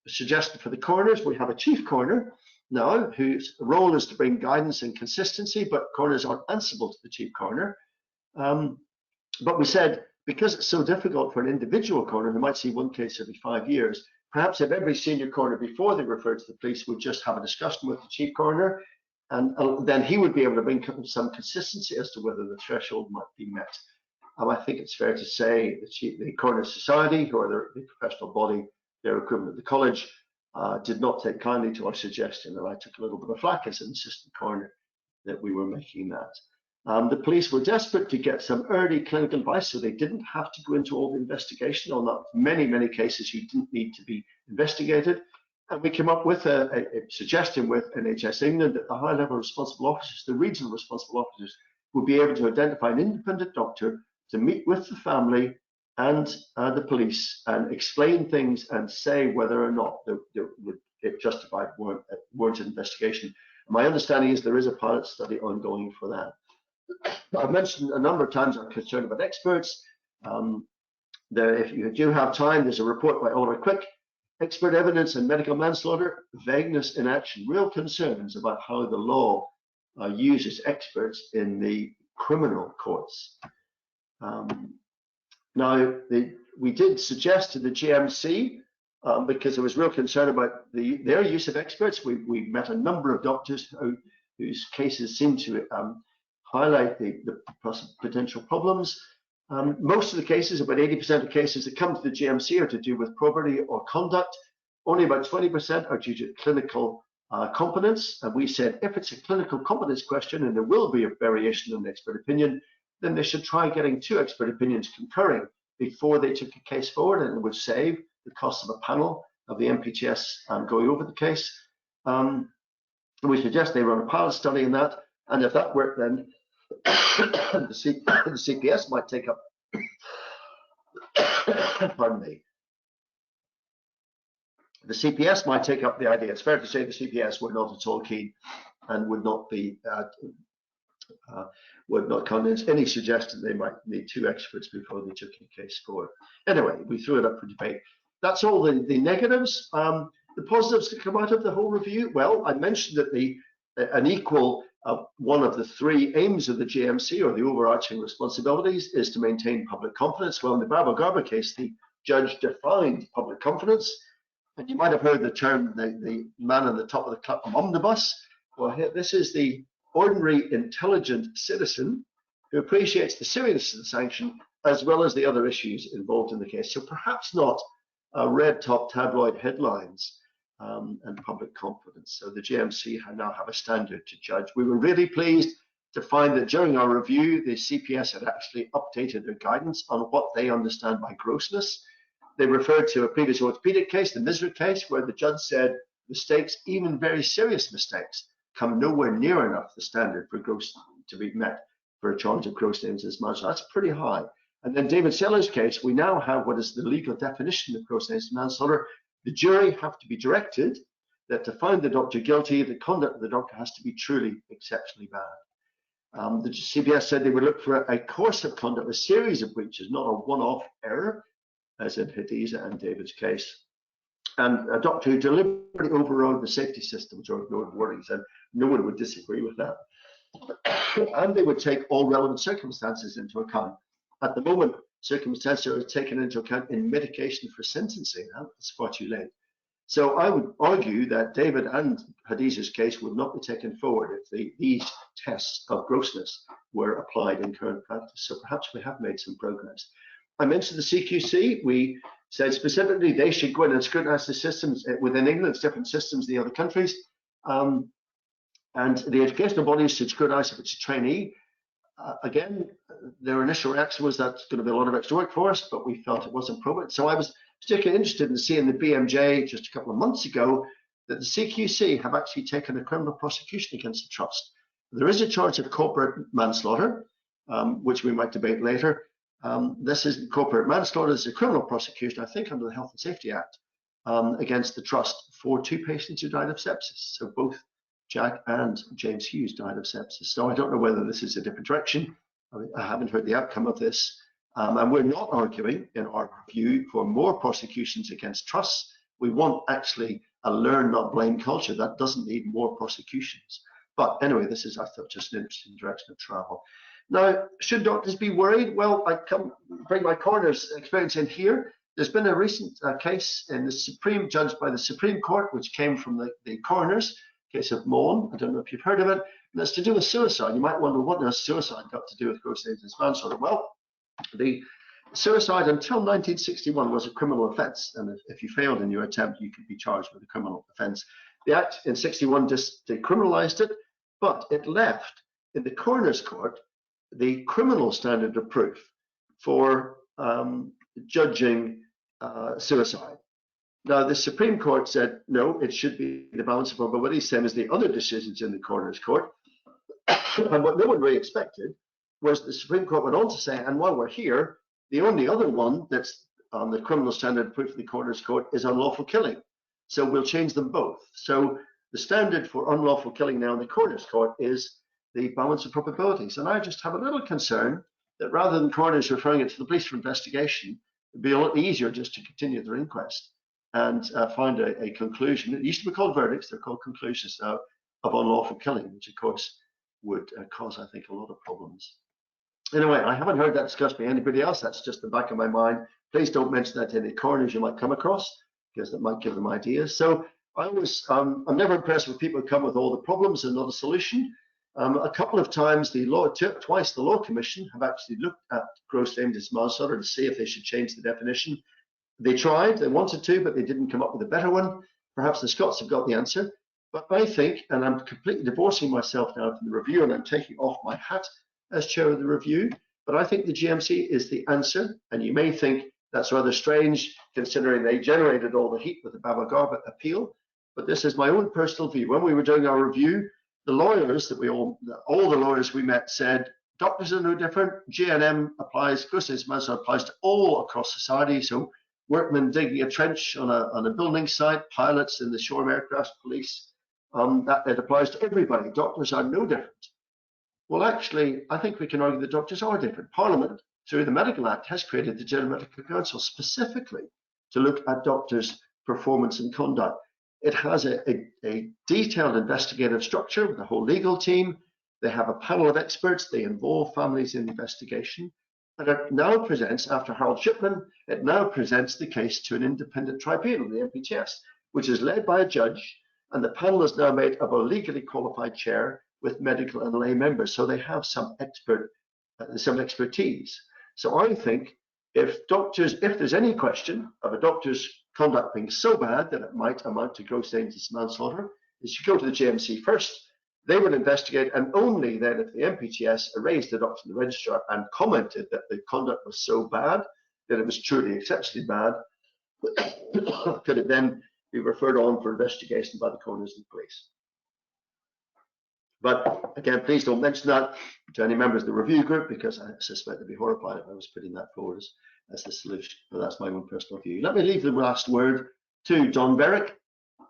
Speaker 2: suggestion for the coroners. We have a chief coroner now whose role is to bring guidance and consistency, but coroners aren't answerable to the chief coroner. But we said, because it's so difficult for an individual coroner who might see one case every 5 years, perhaps if every senior coroner before they refer to the police would just have a discussion with the chief coroner, and then he would be able to bring some consistency as to whether the threshold might be met. I think it's fair to say the Coroner Society, who are the professional body, their equivalent at the college, did not take kindly to our suggestion, and I took a little bit of flack as an assistant coroner that we were making that. The police were desperate to get some early clinical advice, so they didn't have to go into all the investigation on that. Many cases you didn't need to be investigated. And we came up with a suggestion with NHS England that the high-level responsible officers, the regional responsible officers, would be able to identify an independent doctor to meet with the family and the police and explain things and say whether or not it justified warranted investigation. And my understanding is there is a pilot study ongoing for that. I've mentioned a number of times I'm concerned about experts. If you do have time, there's a report by Oliver Quick, Expert Evidence and Medical Manslaughter, Vagueness in Action, Real Concerns about how the law uses experts in the criminal courts. Now, we did suggest to the GMC, because there was real concern about their use of experts. We met a number of doctors whose cases seem to highlight the potential problems. Most of the cases, about 80% of cases that come to the GMC, are to do with probity or conduct. Only about 20% are due to clinical competence. And we said, if it's a clinical competence question, and there will be a variation in the expert opinion, then they should try getting 2 expert opinions concurring before they took a case forward, and it would save the cost of a panel of the MPTS going over the case. We suggest they run a pilot study in that, and if that worked, then the CPS might take up, pardon me, the CPS might take up the idea. It's fair to say the CPS were not at all keen and would not condense any suggestion they might need 2 experts before they took a case forward. Anyway, we threw it up for debate. That's all the negatives. The positives to come out of the whole review, well, I mentioned that an equal one of the 3 aims of the JMC, or the overarching responsibilities, is to maintain public confidence. Well, in the Baba Garba case, the judge defined public confidence, and you might have heard the term, the man on the top of the Clapham omnibus. Well, here, this is the ordinary intelligent citizen who appreciates the seriousness of the sanction as well as the other issues involved in the case. So perhaps not red top tabloid headlines and public confidence. So the JMC now have a standard to judge. We were really pleased to find that during our review, the CPS had actually updated their guidance on what they understand by grossness. They referred to a previous orthopedic case, the Misra case, where the judge said mistakes, even very serious mistakes, come nowhere near enough the standard for gross to be met for a charge of gross negligence manslaughter. That's pretty high. And then David Sellers' case, we now have what is the legal definition of gross negligence manslaughter. The jury have to be directed that to find the doctor guilty, the conduct of the doctor has to be truly exceptionally bad. The CPS said they would look for a course of conduct, a series of breaches, not a one-off error, as in Hadiza and David's case. And a doctor who deliberately overrode the safety systems or ignored warnings, and no one would disagree with that. And they would take all relevant circumstances into account. At the moment, circumstances are taken into account in mitigation for sentencing. It's far too late. So I would argue that David and Hadiza's case would not be taken forward if these tests of grossness were applied in current practice. So perhaps we have made some progress. I mentioned the CQC. We said specifically they should go in and scrutinise the systems within England, different systems in the other countries. And the educational bodies should scrutinise if it's a trainee. Again, their initial reaction was that's going to be a lot of extra work for us, but we felt it wasn't appropriate. So I was particularly interested in seeing the BMJ just a couple of months ago that the CQC have actually taken a criminal prosecution against the trust. There is a charge of corporate manslaughter, which we might debate later. This is corporate manslaughter. Is a criminal prosecution, I think, under the Health and Safety Act, against the trust for 2 patients who died of sepsis. So both Jack and James Hughes died of sepsis. So I don't know whether this is a different direction. I haven't heard the outcome of this. And we're not arguing in our review for more prosecutions against trusts. We want actually a learn, not blame culture that doesn't need more prosecutions. But anyway, this is, I thought, just an interesting direction of travel. Now, should doctors be worried? Well, I bring my coroner's experience in here. There's been a recent case in the judged by the Supreme Court, which came from the coroners, case of Maughan. I don't know if you've heard of it. And it's to do with suicide. You might wonder, what has suicide got to do with gross negligence manslaughter? Well, the suicide until 1961 was a criminal offence, and if you failed in your attempt, you could be charged with a criminal offence. The Act in 61 just decriminalised it, but it left in the coroner's court the criminal standard of proof for judging suicide. Now, the Supreme Court said, no, it should be the balance of probability, same as the other decisions in the coroner's court. And what no one really expected was the Supreme Court went on to say, and while we're here, the only other one that's on the criminal standard of proof in the coroner's court is unlawful killing. So we'll change them both. So the standard for unlawful killing now in the coroner's court is the balance of probabilities. And I just have a little concern that rather than coroners referring it to the police for investigation, it'd be a lot easier just to continue their inquest and find a conclusion. It used to be called verdicts, they're called conclusions now, of unlawful killing, which of course would cause, I think, a lot of problems. Anyway, I haven't heard that discussed by anybody else. That's just the back of my mind. Please don't mention that to any coroners you might come across, because that might give them ideas. So I'm never impressed with people who come with all the problems and not a solution. A couple of times, twice the Law Commission have actually looked at gross negligence manslaughter to see if they should change the definition. They tried, they wanted to, but they didn't come up with a better one. Perhaps the Scots have got the answer. But I think, and I'm completely divorcing myself now from the review, and I'm taking off my hat as chair of the review, but I think the GMC is the answer. And you may think That's rather strange considering they generated all the heat with the Baba Garba appeal. But this is my own personal view. When we were doing our review, the lawyers that all the lawyers we met said, doctors are no different. GNM applies, gross negligence manslaughter applies to all across society. So workmen digging a trench on a building site, pilots in the shore aircraft police, that it applies to everybody. Doctors are no different. Well, actually, I think we can argue that doctors are different. Parliament, through the Medical Act, has created the General Medical Council specifically to look at doctors' performance and conduct. It has a detailed investigative structure with a whole legal team. They have a panel of experts. They involve families in the investigation. And it now presents, after Harold Shipman, it now presents the case to an independent tribunal, the MPTS, which is led by a judge. And the panel is now made up of a legally qualified chair with medical and lay members. So they have some expertise. So I think if there's any question of a doctor's conduct being so bad that it might amount to gross negligence manslaughter, is you go to the JMC first. They would investigate, and only then, if the MPTS raised the doctor in the registrar and commented that the conduct was so bad that it was truly exceptionally bad, could it then be referred on for investigation by the coroners and police. But again, please don't mention that to any members of the review group, because I suspect they'd be horrified if I was putting that forward as the solution. But that's my own personal view. Let me leave the last word to Don Berwick.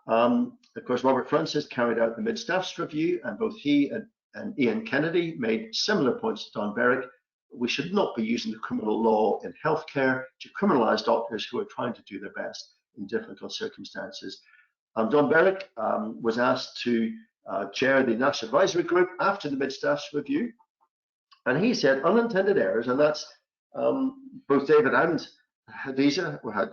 Speaker 2: Of course, Robert Francis carried out the mid-staffs review, and both he and Ian Kennedy made similar points to Don Berwick. We should not be using the criminal law in healthcare to criminalise doctors who are trying to do their best in difficult circumstances. Don Berwick was asked to chair the National Advisory Group after the mid-staffs review, and he said unintended errors, and that's both David and Hadiza had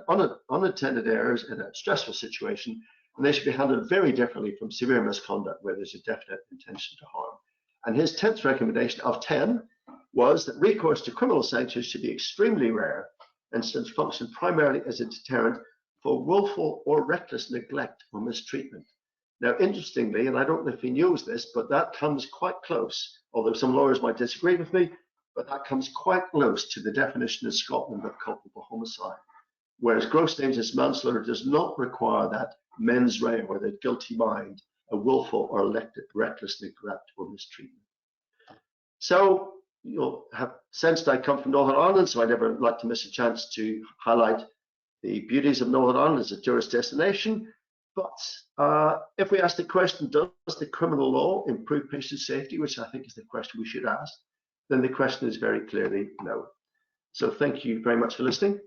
Speaker 2: unintended errors in a stressful situation, and they should be handled very differently from severe misconduct where there's a definite intention to harm. And his 10th recommendation of 10 was that recourse to criminal sanctions should be extremely rare and should function primarily as a deterrent for willful or reckless neglect or mistreatment. Now, interestingly, and I don't know if he knows this, but that comes quite close, although some lawyers might disagree with me, but that comes quite close to the definition in Scotland of culpable homicide, whereas gross negligence manslaughter does not require that mens rea or the guilty mind, a willful or reckless neglect or mistreatment. So you'll have sensed I come from Northern Ireland, so I never like to miss a chance to highlight the beauties of Northern Ireland as a tourist destination. But if we ask the question, does the criminal law improve patient safety, which I think is the question we should ask, then the question is very clearly no. So thank you very much for listening.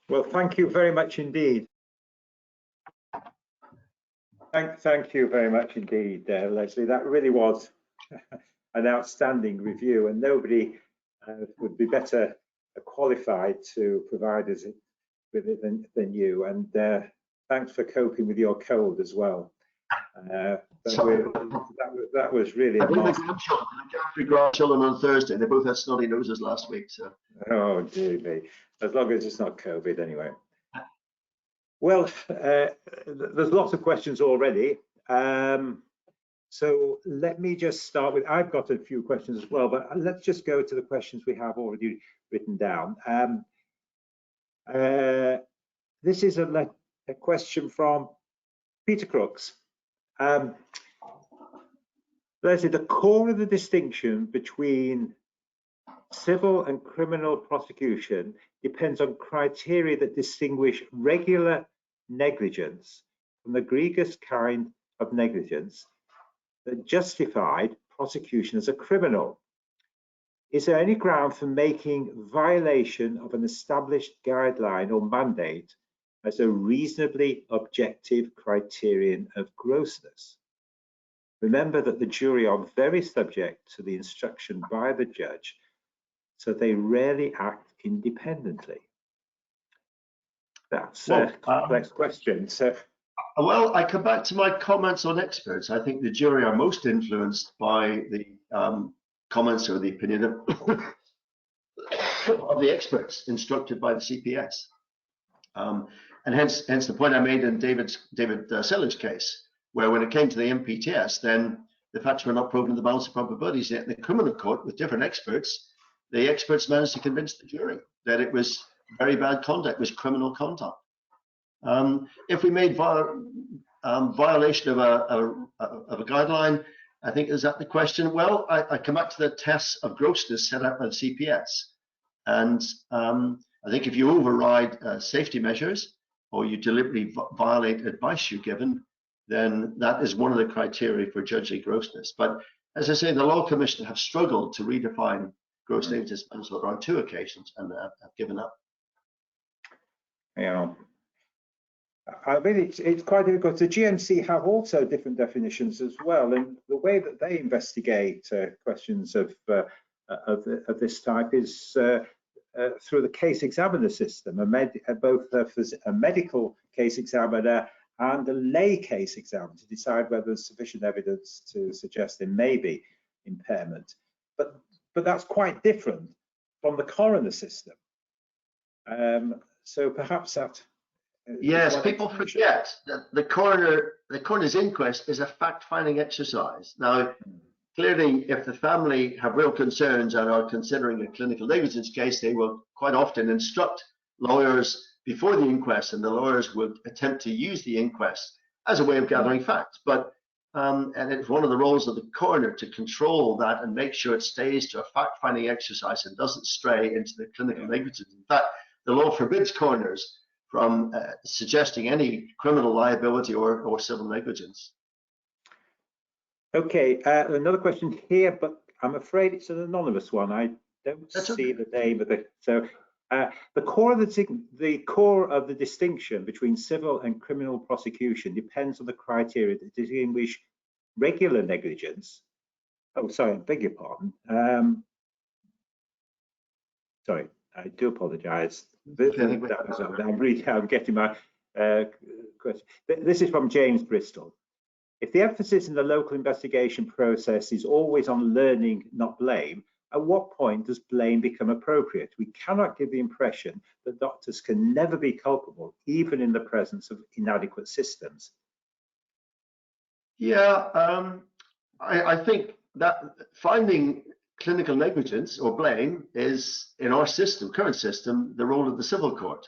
Speaker 1: Well, thank you very much indeed. Thank you very much indeed, Leslie. That really was an outstanding review, and nobody would be better qualified to provide us with it than you. And thanks for coping with your cold as well. That was really a
Speaker 2: grandchildren on Thursday. They both had snotty noses last week. So.
Speaker 1: Oh dear me. As long as it's not COVID, anyway. Well, there's lots of questions already. So let me just start with, I've got a few questions as well, but let's just go to the questions we have already written down. This is a question from Peter Crooks. Leslie, the core of the distinction between civil and criminal prosecution depends on criteria that distinguish regular negligence from the egregious kind of negligence that justified prosecution as a criminal. Is there any ground for making violation of an established guideline or mandate as a reasonably objective criterion of grossness? Remember that the jury are very subject to the instruction by the judge, so they rarely act independently. That's a complex question. So,
Speaker 2: well, I come back to my comments on experts. I think the jury are most influenced by the comments or the opinion of the experts instructed by the CPS. And hence the point I made in David Seller's case, where when it came to the MPTS, then the facts were not proven in the balance of probabilities. Yet in the criminal court, with different experts, the experts managed to convince the jury that it was very bad conduct, it was criminal conduct. If we made violation of a guideline, I think, is that the question? Well, I come back to the tests of grossness set out by the CPS. And I think if you override safety measures or you deliberately violate advice you're given, then that is one of the criteria for judging grossness. But as I say, the Law Commission have struggled to redefine gross negligence manslaughter on 2 occasions and have given up.
Speaker 1: Yeah. I mean, it's quite difficult. The GMC have also different definitions as well, and the way that they investigate questions of this type is through the case examiner system, both a medical case examiner and a lay case examiner to decide whether there's sufficient evidence to suggest there may be impairment. But that's quite different from the coroner system. So perhaps that.
Speaker 2: Yes, people forget that the coroner's inquest is a fact-finding exercise. Now, clearly, if the family have real concerns and are considering a clinical negligence case, they will quite often instruct lawyers before the inquest, and the lawyers would attempt to use the inquest as a way of gathering facts. But and it's one of the roles of the coroner to control that and make sure it stays to a fact-finding exercise and doesn't stray into the clinical negligence. In fact, the law forbids coroners from suggesting any criminal liability or civil negligence.
Speaker 1: Okay, another question here, but I'm afraid it's an anonymous one. I don't see the name of it. So the core of the distinction between civil and criminal prosecution depends on the criteria that distinguish regular negligence. Oh, sorry, I beg your pardon. Sorry, I do apologise. I'm getting my question. This is from James Bristol. If the emphasis in the local investigation process is always on learning, not blame, at what point does blame become appropriate? We cannot give the impression that doctors can never be culpable, even in the presence of inadequate systems.
Speaker 2: Yeah, I think that finding clinical negligence or blame is, in our system, current system, the role of the civil court.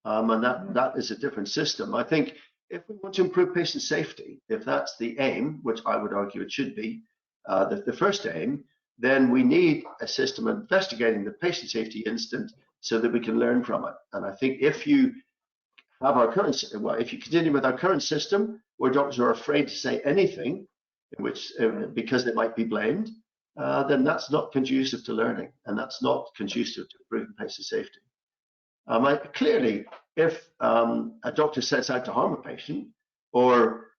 Speaker 2: And that is a different system. I think if we want to improve patient safety, if that's the aim, which I would argue it should be, the first aim, then we need a system investigating the patient safety incident so that we can learn from it. And I think if you have our current, well, if you continue with our current system where doctors are afraid to say anything, in which because they might be blamed, then that's not conducive to learning, and that's not conducive to improving patient safety. Clearly, if a doctor sets out to harm a patient, or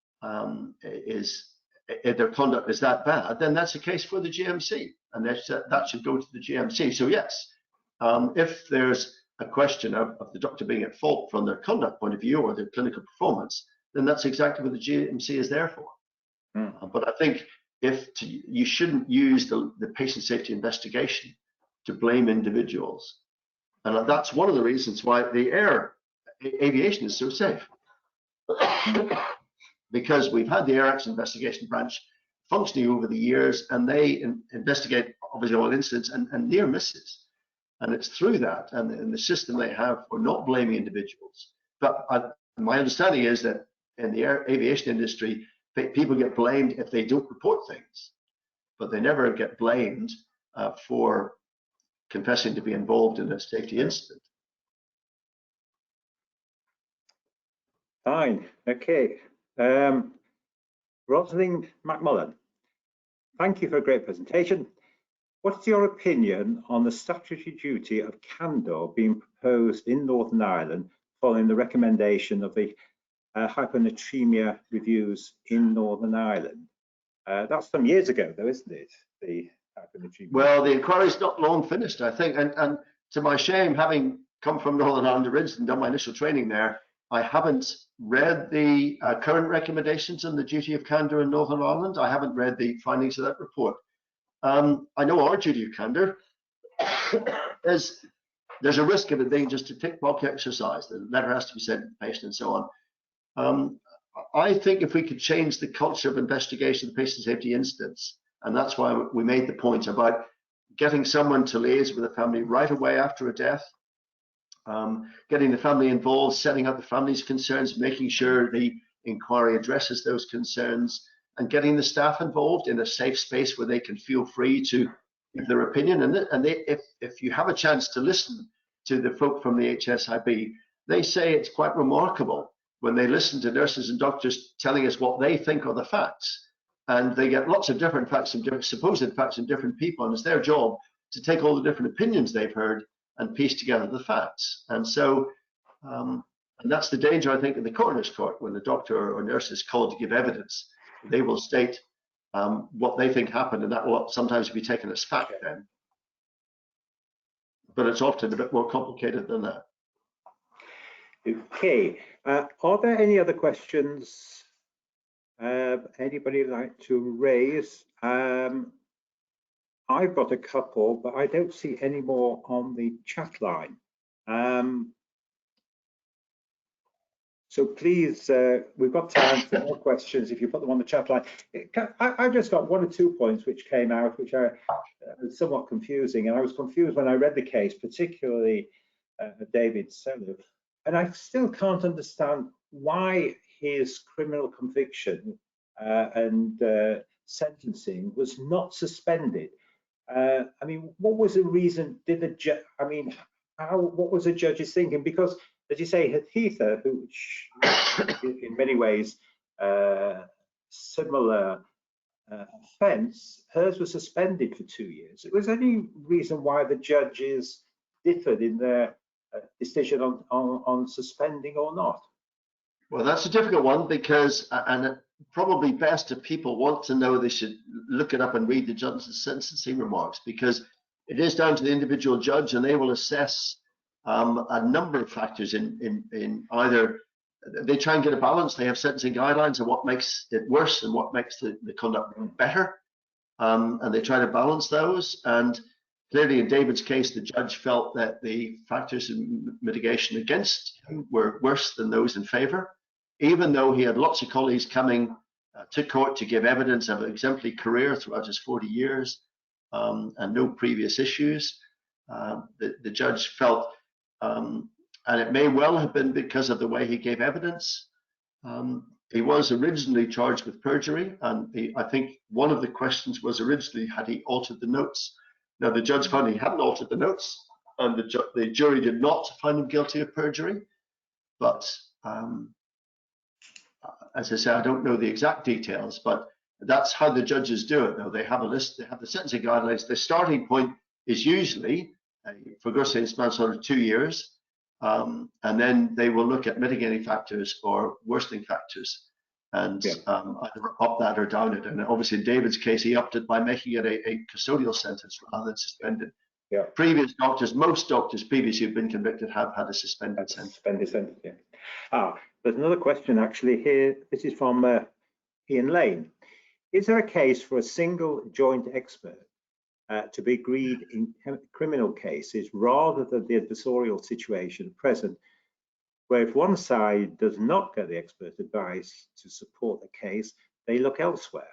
Speaker 2: if their conduct is that bad, then that's a case for the GMC, and that should go to the GMC. So yes, if there's a question of the doctor being at fault from their conduct point of view or their clinical performance, then that's exactly what the GMC is there for. But I think you shouldn't use the patient safety investigation to blame individuals. And that's one of the reasons why the aviation is so safe. Because we've had the Air Accident Investigation Branch functioning over the years, and they investigate obviously all incidents and near misses. And it's through that and the system they have for not blaming individuals. But my understanding is that in the aviation industry, people get blamed if they don't report things, but they never get blamed for confessing to be involved in a safety incident.
Speaker 1: Fine, okay. Rosalind McMullen, thank you for a great presentation. What is your opinion on the statutory duty of candor being proposed in Northern Ireland following the recommendation of the hyponatremia reviews in Northern Ireland? That's some years ago, though, isn't it? The hyponatremia.
Speaker 2: Well, the inquiry's not long finished, I think, and to my shame, having come from Northern Ireland originally and done my initial training there, I haven't read the current recommendations on the duty of candor in Northern Ireland. I haven't read the findings of that report. I know our duty of candor is there's a risk of it being just a tick box exercise. The letter has to be sent to the patient and so on. I think if we could change the culture of investigation of patient safety incidents, and that's why we made the point about getting someone to liaise with the family right away after a death, getting the family involved, setting up the family's concerns, making sure the inquiry addresses those concerns, and getting the staff involved in a safe space where they can feel free to give their opinion. And if you have a chance to listen to the folk from the HSIB, they say it's quite remarkable when they listen to nurses and doctors telling us what they think are the facts. And they get lots of different facts and different supposed facts from different people, and it's their job to take all the different opinions they've heard and piece together the facts. And so, and that's the danger, I think, in the coroner's court. When the doctor or nurse is called to give evidence, they will state what they think happened, and that will sometimes be taken as fact then. But it's often a bit more complicated than that.
Speaker 1: Okay, are there any other questions anybody like to raise? I've got a couple, but I don't see any more on the chat line. So please, we've got time for more questions if you put them on the chat line. I've just got 1 or 2 points which came out, which are somewhat confusing. And I was confused when I read the case, particularly David Sellev. And I still can't understand why his criminal conviction and sentencing was not suspended. I mean, what was the reason? Did the judge? I mean, what was the judge's thinking? Because, as you say, Heather, which in many ways similar offence, hers was suspended for 2 years. Was there any reason why the judges differed in their decision on suspending or not?
Speaker 2: Well, that's a difficult one because, and probably best if people want to know, they should look it up and read the judge's sentencing remarks, because it is down to the individual judge, and they will assess a number of factors in either, they try and get a balance. They have sentencing guidelines of what makes it worse and what makes the conduct better, and they try to balance those. And clearly in David's case, the judge felt that the factors in mitigation against him were worse than those in favour, even though he had lots of colleagues coming to court to give evidence of an exemplary career throughout his 40 years and no previous issues. The judge felt, and it may well have been because of the way he gave evidence. He was originally charged with perjury, and I think one of the questions was originally, had he altered the notes? Now, the judge found he hadn't altered the notes, and the jury did not find him guilty of perjury. But as I say, I don't know the exact details, but that's how the judges do it. Now, they have a list, they have the sentencing guidelines. The starting point is usually, for gross manslaughter, 2 years, and then they will look at mitigating factors or worsening factors, and either up that or down it. And obviously in David's case, he upped it by making it a custodial sentence rather than suspended.
Speaker 1: Yeah.
Speaker 2: Previous doctors, most doctors previously who've been convicted have had a suspended sentence.
Speaker 1: Suspended sentence, yeah. There's another question actually here. This is from Ian Lane. Is there a case for a single joint expert to be agreed in criminal cases rather than the adversarial situation present, where if one side does not get the expert advice to support the case, they look elsewhere?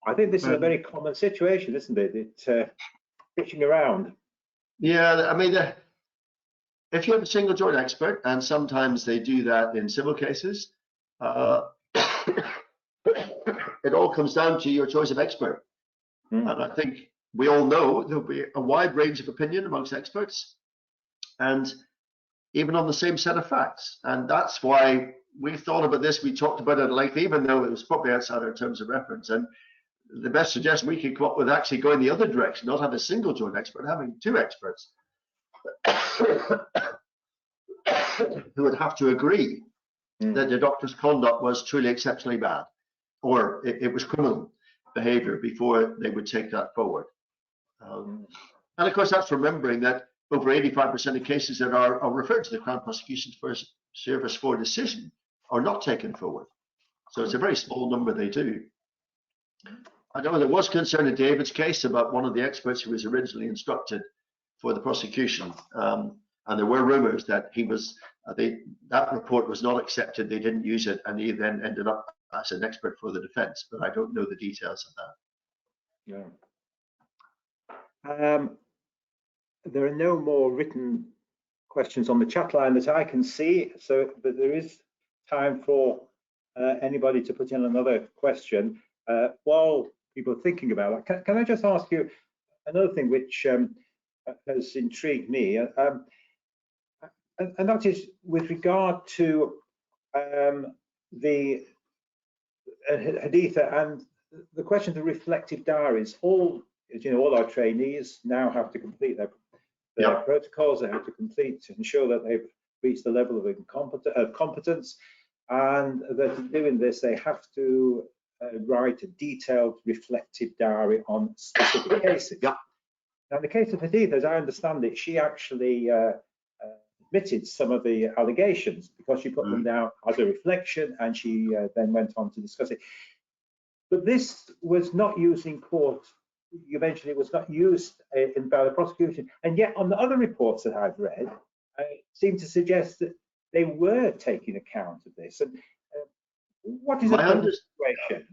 Speaker 1: I think this is a very common situation, isn't it? It's pitching around.
Speaker 2: Yeah, I mean, if you have a single joint expert, and sometimes they do that in civil cases, it all comes down to your choice of expert. And I think we all know there'll be a wide range of opinion amongst experts, and even on the same set of facts. And that's why we thought about this. We talked about it at length, even though it was probably outside our terms of reference. And the best suggestion we could come up with actually going the other direction, not have a single joint expert, having 2 experts who would have to agree that the doctor's conduct was truly exceptionally bad, or it was criminal behavior before they would take that forward. And of course, that's remembering that over 85% of cases that are referred to the Crown Prosecution Service for decision are not taken forward. So it's a very small number they do. I know there was concern in David's case about one of the experts who was originally instructed for the prosecution. And there were rumors that he was that report was not accepted. They didn't use it, and he then ended up as an expert for the defence. But I don't know the details of that.
Speaker 1: Yeah. There are no more written questions on the chat line that I can see, but there is time for anybody to put in another question. While people are thinking about that, can I just ask you another thing which has intrigued me, and that is with regard to the Haditha and the question of reflective diaries. All, as you know, all our trainees now have to complete their protocols. They have to complete to ensure that they've reached the level of competence, and that in doing this, they have to write a detailed reflective diary on specific cases. Now, in the case of Haditha, as I understand it, she actually admitted some of the allegations because she put them down as a reflection, and she then went on to discuss it. But this was not used in court. You mentioned it was not used by the prosecution, and yet on the other reports that I've read, seem to suggest that they were taking account of this. And what is the situation?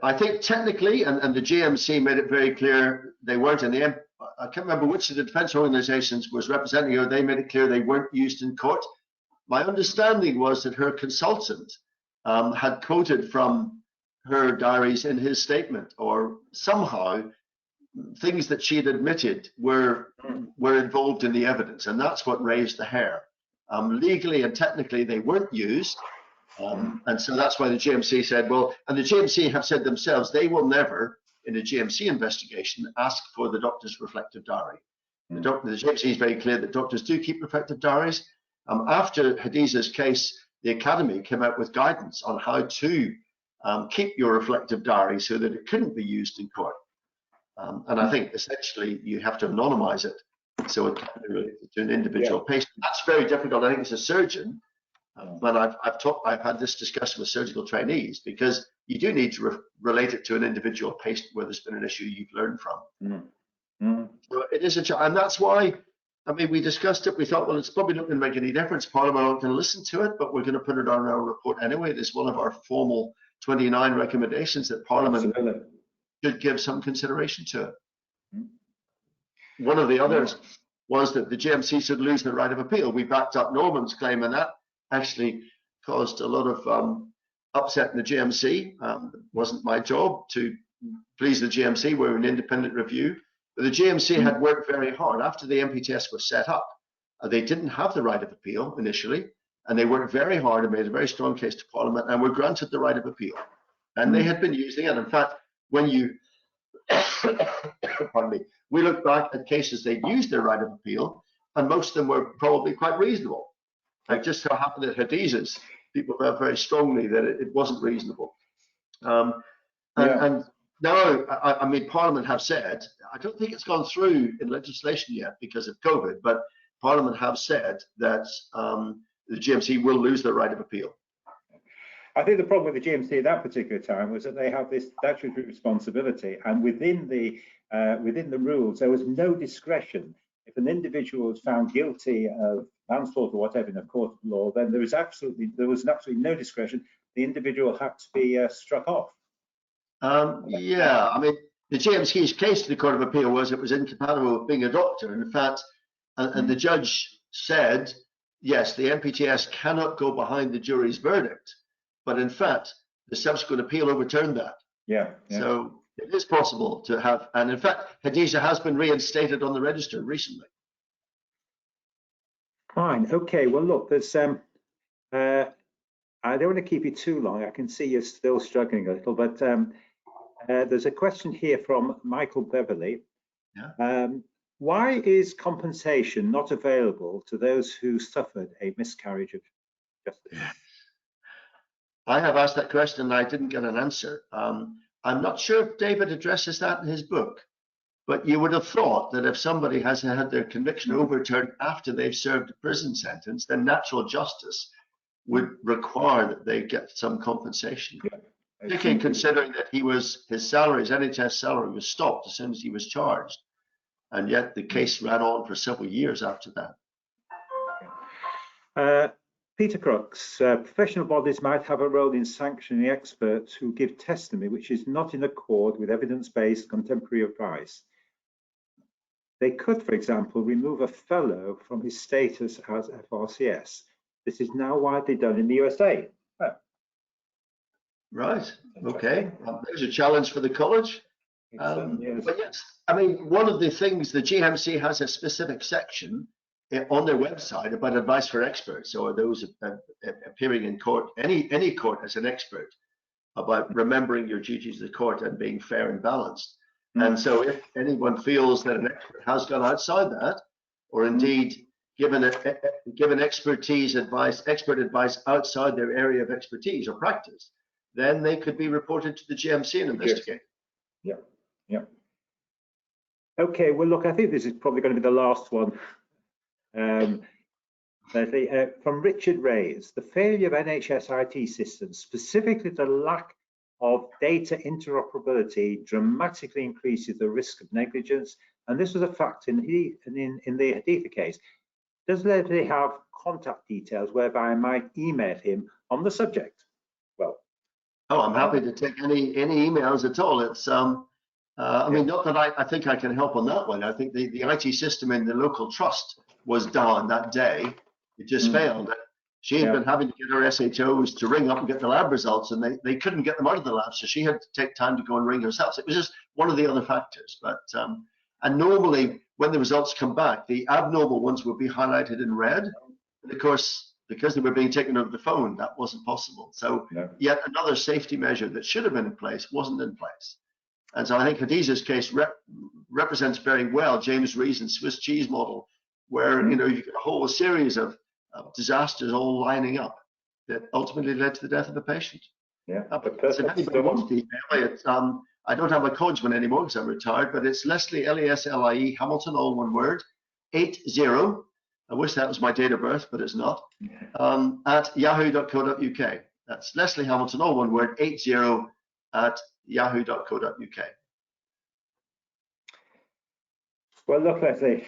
Speaker 2: I think technically, and the GMC made it very clear they weren't in the end. I can't remember which of the defence organisations was representing her. They made it clear they weren't used in court. My understanding was that her consultant had quoted from her diaries in his statement, or somehow things that she had admitted were involved in the evidence, and that's what raised the hair. Legally and technically, they weren't used. And so that's why the GMC said, well, and the GMC have said themselves, they will never, in a GMC investigation, ask for the doctor's reflective diary. The GMC is very clear that doctors do keep reflective diaries. After Haditha's case, the Academy came out with guidance on how to keep your reflective diary so that it couldn't be used in court. And I think essentially you have to anonymize it so it can be related to an individual patient. That's very difficult. I think as a surgeon, but I've had this discussion with surgical trainees, because you do need to relate it to an individual patient where there's been an issue you've learned from. So it is and that's why, I mean, we discussed it. We thought, well, it's probably not going to make any difference. Parliament aren't going to listen to it, but we're going to put it on our report anyway. It is one of our formal 29 recommendations that Parliament should give some consideration to it. One of the others was that the GMC should lose the right of appeal. We backed up Norman's claim, and that actually caused a lot of upset in the GMC. It wasn't my job to please the GMC. We're an independent review. But the GMC had worked very hard. After the MPTS was set up, they didn't have the right of appeal initially, and they worked very hard and made a very strong case to Parliament and were granted the right of appeal. And they had been using it. In fact, when you, pardon me, we look back at cases they'd used their right of appeal, and most of them were probably quite reasonable. It just so happened that Haditha's, people felt very strongly that it wasn't reasonable. And now, I mean, Parliament have said, I don't think it's gone through in legislation yet because of COVID, but Parliament have said that the GMC will lose their right of appeal.
Speaker 1: I think the problem with the GMC at that particular time was that they have this statutory responsibility, and within the rules, there was no discretion. If an individual was found guilty of manslaughter or whatever in a court of law, then there was absolutely no discretion. The individual had to be struck off.
Speaker 2: Yeah, I mean, the GMC's case to the Court of Appeal was it was incompatible with being a doctor. And in fact, and the judge said, yes, the MPTS cannot go behind the jury's verdict. But in fact, the subsequent appeal overturned that.
Speaker 1: Yeah.
Speaker 2: So it is possible to have, and in fact, Haditha has been reinstated on the register recently.
Speaker 1: Fine. Okay. Well, look, there's I don't want to keep you too long. I can see you're still struggling a little, but there's a question here from Michael Beverley.
Speaker 2: Yeah.
Speaker 1: Why is compensation not available to those who suffered a miscarriage of justice?
Speaker 2: I have asked that question and I didn't get an answer. I'm not sure if David addresses that in his book, but you would have thought that if somebody has had their conviction overturned after they've served a prison sentence, then natural justice would require that they get some compensation. Yeah, particularly considering that his salary, his NHS salary was stopped as soon as he was charged. And yet the case ran on for several years after that.
Speaker 1: Peter Crooks, professional bodies might have a role in sanctioning experts who give testimony which is not in accord with evidence-based contemporary advice. They could, for example, remove a fellow from his status as FRCS. This is now widely done in the USA. Oh.
Speaker 2: Right, okay. There's a challenge for the college. But yes, I mean, one of the things, the GMC has a specific section on their website about advice for experts, or those appearing in court, any court as an expert, about remembering your duties of the court and being fair and balanced. And so if anyone feels that an expert has gone outside that, or indeed given expert advice outside their area of expertise or practice, then they could be reported to the GMC and investigated.
Speaker 1: Yeah. Okay, well, look, I think this is probably going to be the last one. From Richard Reyes, the failure of NHS IT systems, specifically the lack of data interoperability, dramatically increases the risk of negligence. And this was a fact in the Haditha case. Does Leslie have contact details whereby I might email him on the subject? Well,
Speaker 2: I'm happy to take any emails at all. It's I mean, not that I think I can help on that one. I think the IT system in the local trust was down that day. It just failed. She had been having to get her SHOs to ring up and get the lab results, and they couldn't get them out of the lab, so she had to take time to go and ring herself. So it was just one of the other factors. But and normally when the results come back, the abnormal ones will be highlighted in red. And of course, because they were being taken over the phone, that wasn't possible. So yet another safety measure that should have been in place wasn't in place. And so I think Khadijah's case represents very well James Reason's Swiss cheese model, where you get a whole series of disasters all lining up that ultimately led to the death of a patient. But if anybody wants to email it, I don't have my coachman anymore because I'm retired, but it's Leslie, Leslie Hamilton, all one word, 80. I wish that was my date of birth, but it's not. At yahoo.co.uk. That's Leslie Hamilton, all one word, 80 at yahoo.co.uk.
Speaker 1: Well, look, Leslie,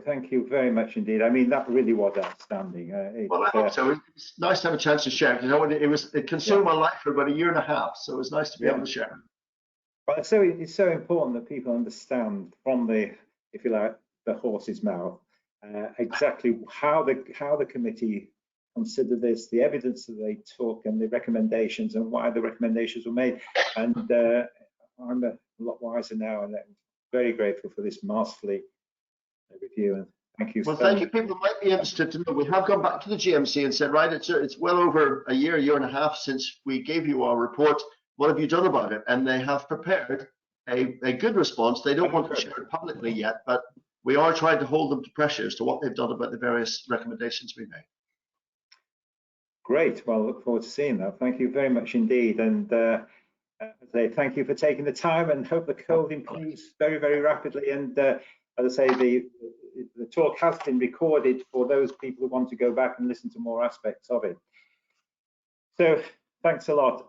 Speaker 1: thank you very much indeed. I mean, that really was outstanding.
Speaker 2: Well, I hope so. It's nice to have a chance to share. It consumed my life for about a year and a half, so it was nice to be able to share.
Speaker 1: Well, so it's so important that people understand from the, if you like, the horse's mouth, exactly how the committee considered this, the evidence that they took, and the recommendations, and why the recommendations were made. And I'm a lot wiser now, and I'm very grateful for this masterfully review. And thank you.
Speaker 2: Well, thank you. People might be interested to know, we have gone back to the GMC and said, right, it's well over a year and a half since we gave you our report. What have you done about it? And they have prepared a good response. They don't want to share it publicly yet, but we are trying to hold them to pressure as to what they've done about the various recommendations we made.
Speaker 1: Great. Well, look forward to seeing that. Thank you very much indeed. And thank you for taking the time, and hope the cold improves very, very rapidly. And as I say, the talk has been recorded for those people who want to go back and listen to more aspects of it. So thanks a lot.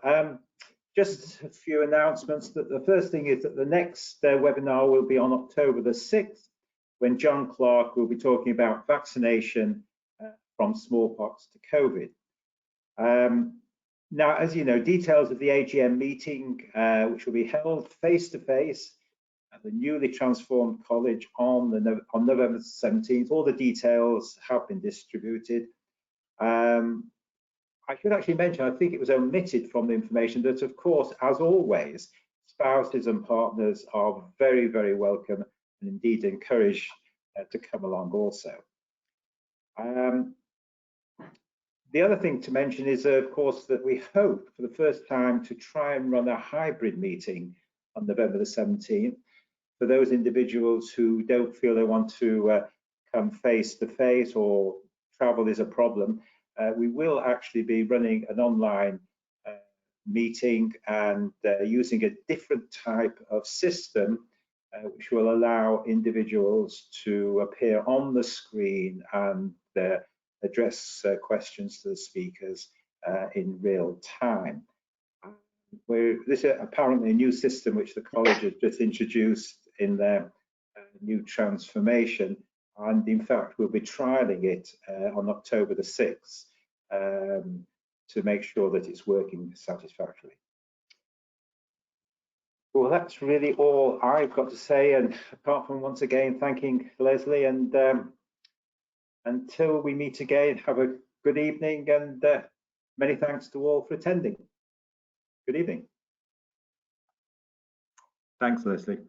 Speaker 1: Just a few announcements. The first thing is that the next webinar will be on October the 6th, when John Clark will be talking about vaccination from smallpox to COVID. Now, as you know, details of the AGM meeting, which will be held face-to-face at the newly transformed college on November 17th, all the details have been distributed. I should actually mention, I think it was omitted from the information, that of course, as always, spouses and partners are very, very welcome, and indeed encouraged to come along also. The other thing to mention is, of course, that we hope for the first time to try and run a hybrid meeting on November the 17th for those individuals who don't feel they want to come face-to-face, or travel is a problem. We will actually be running an online meeting, and using a different type of system, which will allow individuals to appear on the screen and address questions to the speakers in real time. This is apparently a new system which the college has just introduced in their new transformation. and in fact we'll be trialling it on October the 6th to make sure that it's working satisfactorily. Well, that's really all I've got to say, and apart from once again thanking Leslie, and until we meet again, have a good evening, and many thanks to all for attending. Good evening. Thanks, Leslie.